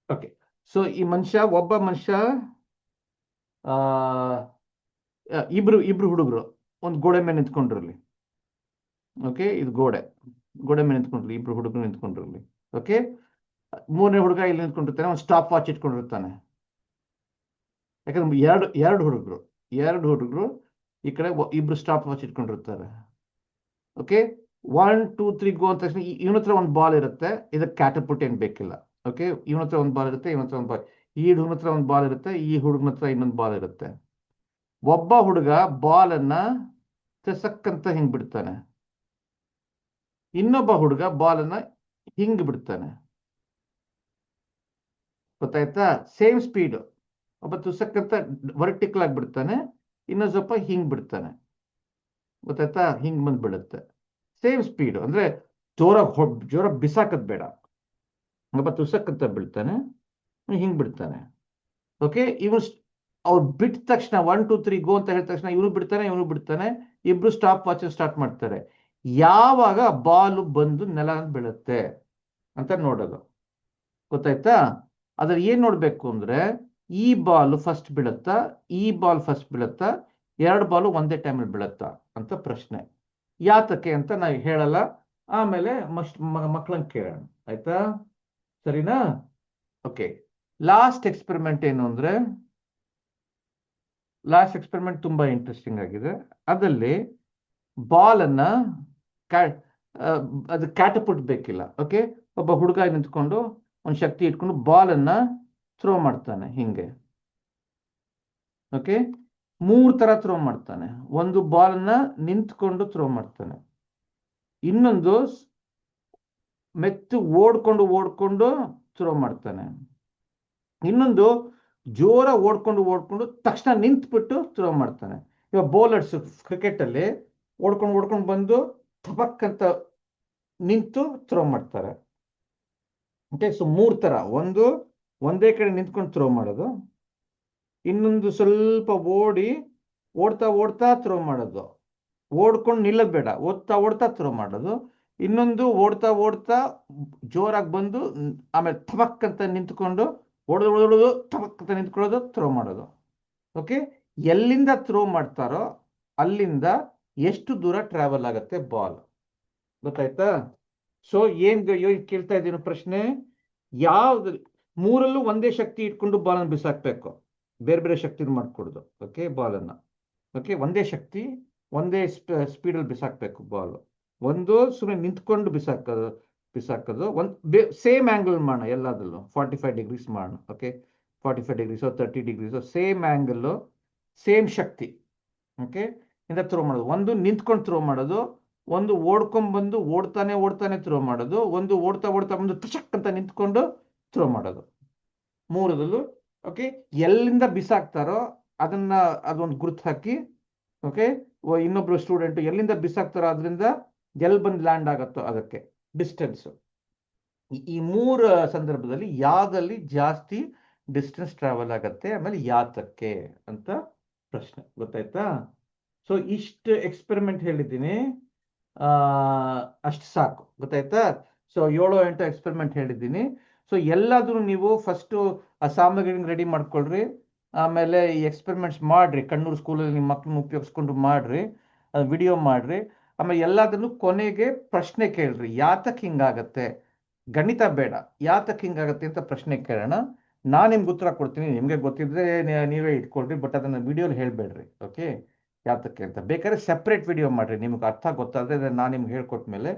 ಓಕೆ, ಸೊ ಈ ಒಬ್ಬ ಮನುಷ್ಯ, ಇಬ್ರು ಹುಡುಗರು ಒಂದು ಗೋಡೆ ಮೇಲೆ ನಿಂತ್ಕೊಂಡಿರಲಿ. ಓಕೆ, ಇದು ಗೋಡೆ ಮೇಲೆ ನಿಂತ್ಕೊಂಡಿರಲಿ, ಇಬ್ರು ಹುಡುಗರು ನಿಂತ್ಕೊಂಡಿರಲಿ. ಓಕೆ, ಮೂರನೇ ಹುಡುಗ ಇಲ್ಲಿ ನಿಂತ್ಕೊಂಡಿರ್ತಾನೆ, ಒಂದು ಸ್ಟಾಪ್ ವಾಚ್ ಇಟ್ಕೊಂಡಿರ್ತಾನೆ. ಯಾಕಂದ್ರೆ ಎರಡು ಹುಡುಗರು ಈ ಕಡೆ ಇಬ್ರು ಸ್ಟಾಪ್ ವಾಚ್ ಇಟ್ಕೊಂಡಿರ್ತಾರೆ. ಓಕೆ, 1 2 3 ಗೋ ಅಂದ ತಕ್ಷಣ ಇವನ ಹತ್ರ ಒಂದು ಬಾಲ್ ಇರುತ್ತೆ, ಇದಕ್ಕೆ ಕ್ಯಾಟಪುಟ್ ಏನು ಬೇಕಿಲ್ಲ. ಓಕೆ, ಇವನ ಹತ್ರ ಒಂದು ಬಾಲ್ ಇರುತ್ತೆ, ಇವನ ಹತ್ರ ಒಂದು ಬಾಲ್, ಈ ಹುಡುಗನ ಹತ್ರ ಒಂದು ಬಾಲ್ ಇರುತ್ತೆ, ಈ ಹುಡುಗನ ಹತ್ರ ಇನ್ನೊಂದು ಬಾಲ್ ಇರುತ್ತೆ. ಒಬ್ಬ ಹುಡುಗ ಬಾಲನ್ನ ತೆಸಕ್ಕಂತ ಹಿಂಗ್ ಬಿಡ್ತಾನೆ, ಇನ್ನೊಬ್ಬ ಹುಡುಗ ಬಾಲನ್ನ ಹಿಂಗ್ ಬಿಡ್ತಾನೆ. ಗೊತ್ತಾಯ್ತಾ? ಸೇಮ್ ಸ್ಪೀಡ್, ಒಬ್ಬ ತುಸಕ್ಕಂತ ವರ್ಟಿಕಲ್ ಆಗಿ ಬಿಡ್ತಾನೆ, ಇನ್ನೊಂದು ಸ್ವಲ್ಪ ಹಿಂಗ್ ಬಿಡ್ತಾನೆ. ಗೊತ್ತಾಯ್ತಾ? ಹಿಂಗ್ ಬಂದು ಬಿಡುತ್ತೆ. ಸೇಮ್ ಸ್ಪೀಡ್ ಅಂದ್ರೆ ಜೋರ ಬಿಸಾಕದ್ ಬೇಡ. ಒಬ್ಬ ತುಸಕ್ಕಂತ ಬಿಡ್ತಾನೆ, ಹಿಂಗ್ ಬಿಡ್ತಾನೆ. ಓಕೆ, ಅವ್ರು ಬಿಟ್ಟ ತಕ್ಷಣ 1 2 3 ಗೋ ಅಂತ ಹೇಳಿದ ತಕ್ಷಣ ಇವನು ಬಿಡ್ತಾನೆ, ಇಬ್ರು ಸ್ಟಾಪ್ ವಾಚ್ ಸ್ಟಾರ್ಟ್ ಮಾಡ್ತಾರೆ. ಯಾವಾಗ ಬಾಲು ಬಂದು ನೆಲ ಬೀಳುತ್ತೆ ಅಂತ ನೋಡೋದು. ಗೊತ್ತಾಯ್ತಾ? ಅದ್ರ ಏನ್ ನೋಡ್ಬೇಕು ಅಂದ್ರೆ, ಈ ಬಾಲ್ ಫಸ್ಟ್ ಬೀಳುತ್ತಾ, ಈ ಬಾಲ್ ಫಸ್ಟ್ ಬೀಳುತ್ತಾ, ಎರಡು ಬಾಲು ಒಂದೇ ಟೈಮಲ್ಲಿ ಬೀಳುತ್ತಾ ಅಂತ ಪ್ರಶ್ನೆ. ಯಾತಕ್ಕೆ ಅಂತ ನಾವು ಹೇಳಲ್ಲ, ಆಮೇಲೆ ಮಕ್ಕಳನ್ನ ಕೇಳೋಣ. ಆಯ್ತಾ? ಸರಿನಾ? ಓಕೆ, ಲಾಸ್ಟ್ ಎಕ್ಸ್ಪೆರಿಮೆಂಟ್ ಏನು ಅಂದ್ರೆ, ಲಾಸ್ಟ್ ಎಕ್ಸ್ಪೆರಿಮೆಂಟ್ ತುಂಬಾ ಇಂಟ್ರೆಸ್ಟಿಂಗ್ ಆಗಿದೆ. ಅದರಲ್ಲಿ ಬಾಲನ್ನ ಅದು ಕ್ಯಾಟಪುಟ್ ಬೇಕಿಲ್ಲ. ಓಕೆ, ಒಬ್ಬ ಹುಡುಗ ನಿಂತ್ಕೊಂಡು ಒಂದು ಶಕ್ತಿ ಇಟ್ಕೊಂಡು ಬಾಲನ್ನ ಥ್ರೋ ಮಾಡ್ತಾನೆ ಹಿಂಗೆ. ಓಕೆ, 3 ತರ ಥ್ರೋ ಮಾಡ್ತಾನೆ. ಒಂದು ಬಾಲನ್ನ ನಿಂತ್ಕೊಂಡು ಥ್ರೋ ಮಾಡ್ತಾನೆ, ಇನ್ನೊಂದು ಮೆತ್ತು ಓಡ್ಕೊಂಡು ಥ್ರೋ ಮಾಡ್ತಾನೆ, ಇನ್ನೊಂದು ಜೋರ ಓಡ್ಕೊಂಡು ತಕ್ಷಣ ನಿಂತ್ಬಿಟ್ಟು ಥ್ರೋ ಮಾಡ್ತಾನೆ. ಇವಾಗ ಬೌಲರ್ಸ್ ಕ್ರಿಕೆಟ್ ಅಲ್ಲಿ ಓಡ್ಕೊಂಡು ಬಂದು ಥಪಕ್ ಅಂತ ನಿಂತು ಥ್ರೋ ಮಾಡ್ತಾರೆ. ಓಕೆ, ಸೊ 3 ತರ, ಒಂದು ಒಂದೇ ಕಡೆ ನಿಂತ್ಕೊಂಡು ಥ್ರೋ ಮಾಡೋದು, ಇನ್ನೊಂದು ಸ್ವಲ್ಪ ಓಡ್ತಾ ಥ್ರೋ ಮಾಡೋದು, ಓಡ್ಕೊಂಡು ನಿಲ್ಲೋದು ಬೇಡ, ಓಡ್ತಾ ಥ್ರೋ ಮಾಡೋದು, ಇನ್ನೊಂದು ಓಡ್ತಾ ಜೋರಾಗಿ ಬಂದು ಆಮೇಲೆ ಥಪಕ್ ಅಂತ ನಿಂತ್ಕೊಂಡು ಹೊಡೆದು ಥಪಕ್ ಅಂತ ನಿಂತ್ಕೊಳ್ಳೋದು, ಥ್ರೋ ಮಾಡೋದು. ಓಕೆ, ಎಲ್ಲಿಂದ ಥ್ರೋ ಮಾಡ್ತಾರೋ ಅಲ್ಲಿಂದ ಎಷ್ಟು ದೂರ ಟ್ರಾವೆಲ್ ಆಗುತ್ತೆ ಬಾಲ್. ಗೊತ್ತಾಯ್ತಾ? ಸೊ ಏನ್ ಕೇಳ್ತಾ ಇದ್ದೀನಿ ಪ್ರಶ್ನೆ, ಯಾವ್ದು ಮೂರಲ್ಲೂ ಒಂದೇ ಶಕ್ತಿ ಇಟ್ಕೊಂಡು ಬಾಲನ್ನು ಬಿಸಾಕ್ಬೇಕು, ಬೇರೆ ಶಕ್ತಿ ಮಾಡ್ಕೊಡುದು. ಓಕೆ, ಬಾಲನ್ನ ಓಕೆ ಒಂದೇ ಶಕ್ತಿ ಒಂದೇ ಸ್ಪೀಡಲ್ಲಿ ಬಿಸಾಕ್ಬೇಕು ಬಾಲ್. ಒಂದು ಸುಮ್ಮನೆ ನಿಂತ್ಕೊಂಡು ಬಿಸಾಕೋದು ಒಂದು ಸೇಮ್ ಆ್ಯಂಗಲ್ ಮಾಡೋಣ, ಎಲ್ಲದರಲ್ಲೂ 45 ಡಿಗ್ರೀಸ್ ಮಾಡೋಣ. ಓಕೆ, 45 ಡಿಗ್ರೀಸೋ 30 ಡಿಗ್ರೀಸೋ ಸೇಮ್ ಆ್ಯಂಗಲ್ಲು ಸೇಮ್ ಶಕ್ತಿ. ಓಕೆ, ಇಂದ ಥ್ರೋ ಮಾಡೋದು. ಒಂದು ನಿಂತ್ಕೊಂಡು ಥ್ರೋ ಮಾಡೋದು, ಒಂದು ಓಡ್ಕೊಂಡ್ಬಂದು ಓಡ್ತಾನೆ ಥ್ರೋ ಮಾಡೋದು, ಒಂದು ಓಡ್ತಾ ಬಂದು ಟಚಕ್ ಅಂತ ನಿಂತ್ಕೊಂಡು ಥ್ರೋ ಮಾಡೋದು. ಮೂರದಲ್ಲೂ ಓಕೆ, ಎಲ್ಲಿಂದ ಬಿಸಾಕ್ತಾರೋ ಅದೊಂದು ಗುರುತು ಹಾಕಿ. ಓಕೆ, ಇನ್ನೊಬ್ರು ಸ್ಟೂಡೆಂಟ್ ಎಲ್ಲಿಂದ ಬಿಸಾಕ್ತಾರೋ ಅದರಿಂದ ಎಲ್ಲಿ ಬಂದು ಲ್ಯಾಂಡ್ ಆಗುತ್ತೋ ಅದಕ್ಕೆ ಡಿಸ್ಟೆನ್ಸ್. ಈ 3 ಸಂದರ್ಭದಲ್ಲಿ ಯಾವ್ದಲ್ಲಿ ಜಾಸ್ತಿ ಡಿಸ್ಟೆನ್ಸ್ ಟ್ರಾವೆಲ್ ಆಗತ್ತೆ, ಆಮೇಲೆ ಯಾತಕ್ಕೆ ಅಂತ ಪ್ರಶ್ನೆ. ಗೊತ್ತಾಯ್ತಾ? ಸೊ ಇಷ್ಟು ಎಕ್ಸ್ಪೆರಿಮೆಂಟ್ ಹೇಳಿದ್ದೀನಿ, ಅಷ್ಟು ಸಾಕು, ಗೊತ್ತಾಯ್ತಾ? ಸೊ 7-8 ಎಕ್ಸ್ಪೆರಿಮೆಂಟ್ ಹೇಳಿದ್ದೀನಿ. ಸೊ ಎಲ್ಲಾದ್ರೂ ನೀವು ಫಸ್ಟು ಆ ಸಾಮಗ್ರಿನ ರೆಡಿ ಮಾಡ್ಕೊಳ್ರಿ, ಆಮೇಲೆ ಈ ಎಕ್ಸ್ಪೆರಿಮೆಂಟ್ಸ್ ಮಾಡ್ರಿ, ಕಣ್ಣೂರು ಸ್ಕೂಲಲ್ಲಿ ನಿಮ್ಮ ಮಕ್ಕಳನ್ನ ಉಪಯೋಗಿಸ್ಕೊಂಡು ಮಾಡ್ರಿ, ವಿಡಿಯೋ ಮಾಡ್ರಿ. ಆಮೇಲೆ ಎಲ್ಲದನ್ನು ಕೊನೆಗೆ ಪ್ರಶ್ನೆ ಕೇಳ್ರಿ, ಯಾತಕ್ಕೆ ಹಿಂಗಾಗತ್ತೆ, ಗಣಿತ ಬೇಡ, ಯಾತಕ್ಕೆ ಹಿಂಗಾಗತ್ತೆ ಅಂತ ಪ್ರಶ್ನೆ ಕೇಳೋಣ. ನಾನು ನಿಮ್ಗೆ ಉತ್ತರ ಕೊಡ್ತೀನಿ, ನಿಮಗೆ ಗೊತ್ತಿದ್ರೆ ನೀವೇ ಇಟ್ಕೊಳ್ರಿ, ಬಟ್ ಅದನ್ನು ವಿಡಿಯೋಲಿ ಹೇಳಬೇಡ್ರಿ, ಓಕೆ? ಯಾತಕ್ಕೆ ಅಂತ ಬೇಕಾದ್ರೆ ಸೆಪ್ರೇಟ್ ವಿಡಿಯೋ ಮಾಡಿರಿ, ನಿಮ್ಗೆ ಅರ್ಥ ಗೊತ್ತಾದರೆ ನಾನು ನಿಮ್ಗೆ ಹೇಳ್ಕೊಟ್ಮೇಲೆ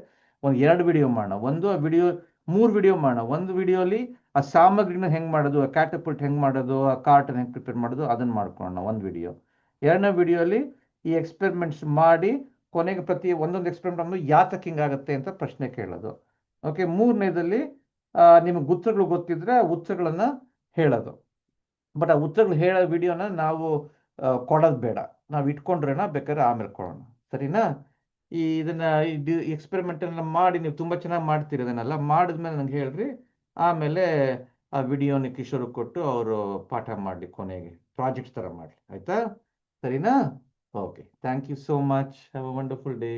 ಒಂದು 2 ವಿಡಿಯೋ ಮಾಡೋಣ. ಒಂದು ವಿಡಿಯೋ 3 ವಿಡಿಯೋ ಮಾಡೋಣ. ಒಂದು ವಿಡಿಯೋಲಿ ಆ ಸಾಮಗ್ರಿನ ಹೆಂಗೆ ಮಾಡೋದು, ಆ ಕ್ಯಾಟಪಲ್ಟ್ ಹೆಂಗೆ ಮಾಡೋದು, ಆ ಕಾರ್ಟನ್ ಹೆಂಗೆ ಪ್ರಿಪೇರ್ ಮಾಡೋದು ಅದನ್ನು ಮಾಡ್ಕೊಳ್ಳೋಣ ಒಂದು ವಿಡಿಯೋ. 2ನೇ ವಿಡಿಯೋಲಿ ಈ ಎಕ್ಸ್ಪೆರಿಮೆಂಟ್ಸ್ ಮಾಡಿ ಕೊನೆಗೆ ಪ್ರತಿ ಒಂದೊಂದು ಎಕ್ಸ್ಪೆರಿಮೆಂಟ್ ಅಂದ್ರೆ ಯಾತಕ್ಕೆ ಹಿಂಗಾಗತ್ತೆ ಅಂತ ಪ್ರಶ್ನೆ ಕೇಳೋದು, ಓಕೆ? 3ನೇದಲ್ಲಿ ನಿಮಗೆ ಉತ್ತರಗಳು ಗೊತ್ತಿದ್ರೆ ಆ ಉತ್ತರಗಳನ್ನು ಹೇಳೋದು. ಬಟ್ ಆ ಉತ್ತರಗಳು ಹೇಳೋ ವಿಡಿಯೋನ ನಾವು ಕೊಡೋದು ಬೇಡ, ನಾವು ಇಟ್ಕೊಂಡ್ರೇನ ಬೇಕಾದ್ರೆ ಆಮೇಲೆ ಕೊಡೋಣ, ಸರಿನಾ? ಇದನ್ನ ಎಕ್ಸ್ಪೆರಿಮೆಂಟನ್ನು ಮಾಡಿ ನೀವು ತುಂಬ ಚೆನ್ನಾಗಿ ಮಾಡ್ತೀರಿ, ಅದನ್ನೆಲ್ಲ ಮಾಡಿದ್ಮೇಲೆ ನನಗೆ ಹೇಳ್ರಿ. ಆಮೇಲೆ ಆ ವಿಡಿಯೋನ ಕಿಶೋರ್ ಕೊಟ್ಟು ಅವರು ಪಾಠ ಮಾಡಲಿ, ಕೊನೆಗೆ ಪ್ರಾಜೆಕ್ಟ್ಸ್ ಥರ ಮಾಡಲಿ, ಆಯಿತಾ? ಸರಿನಾ? Okay, thank you so much. Have a wonderful day.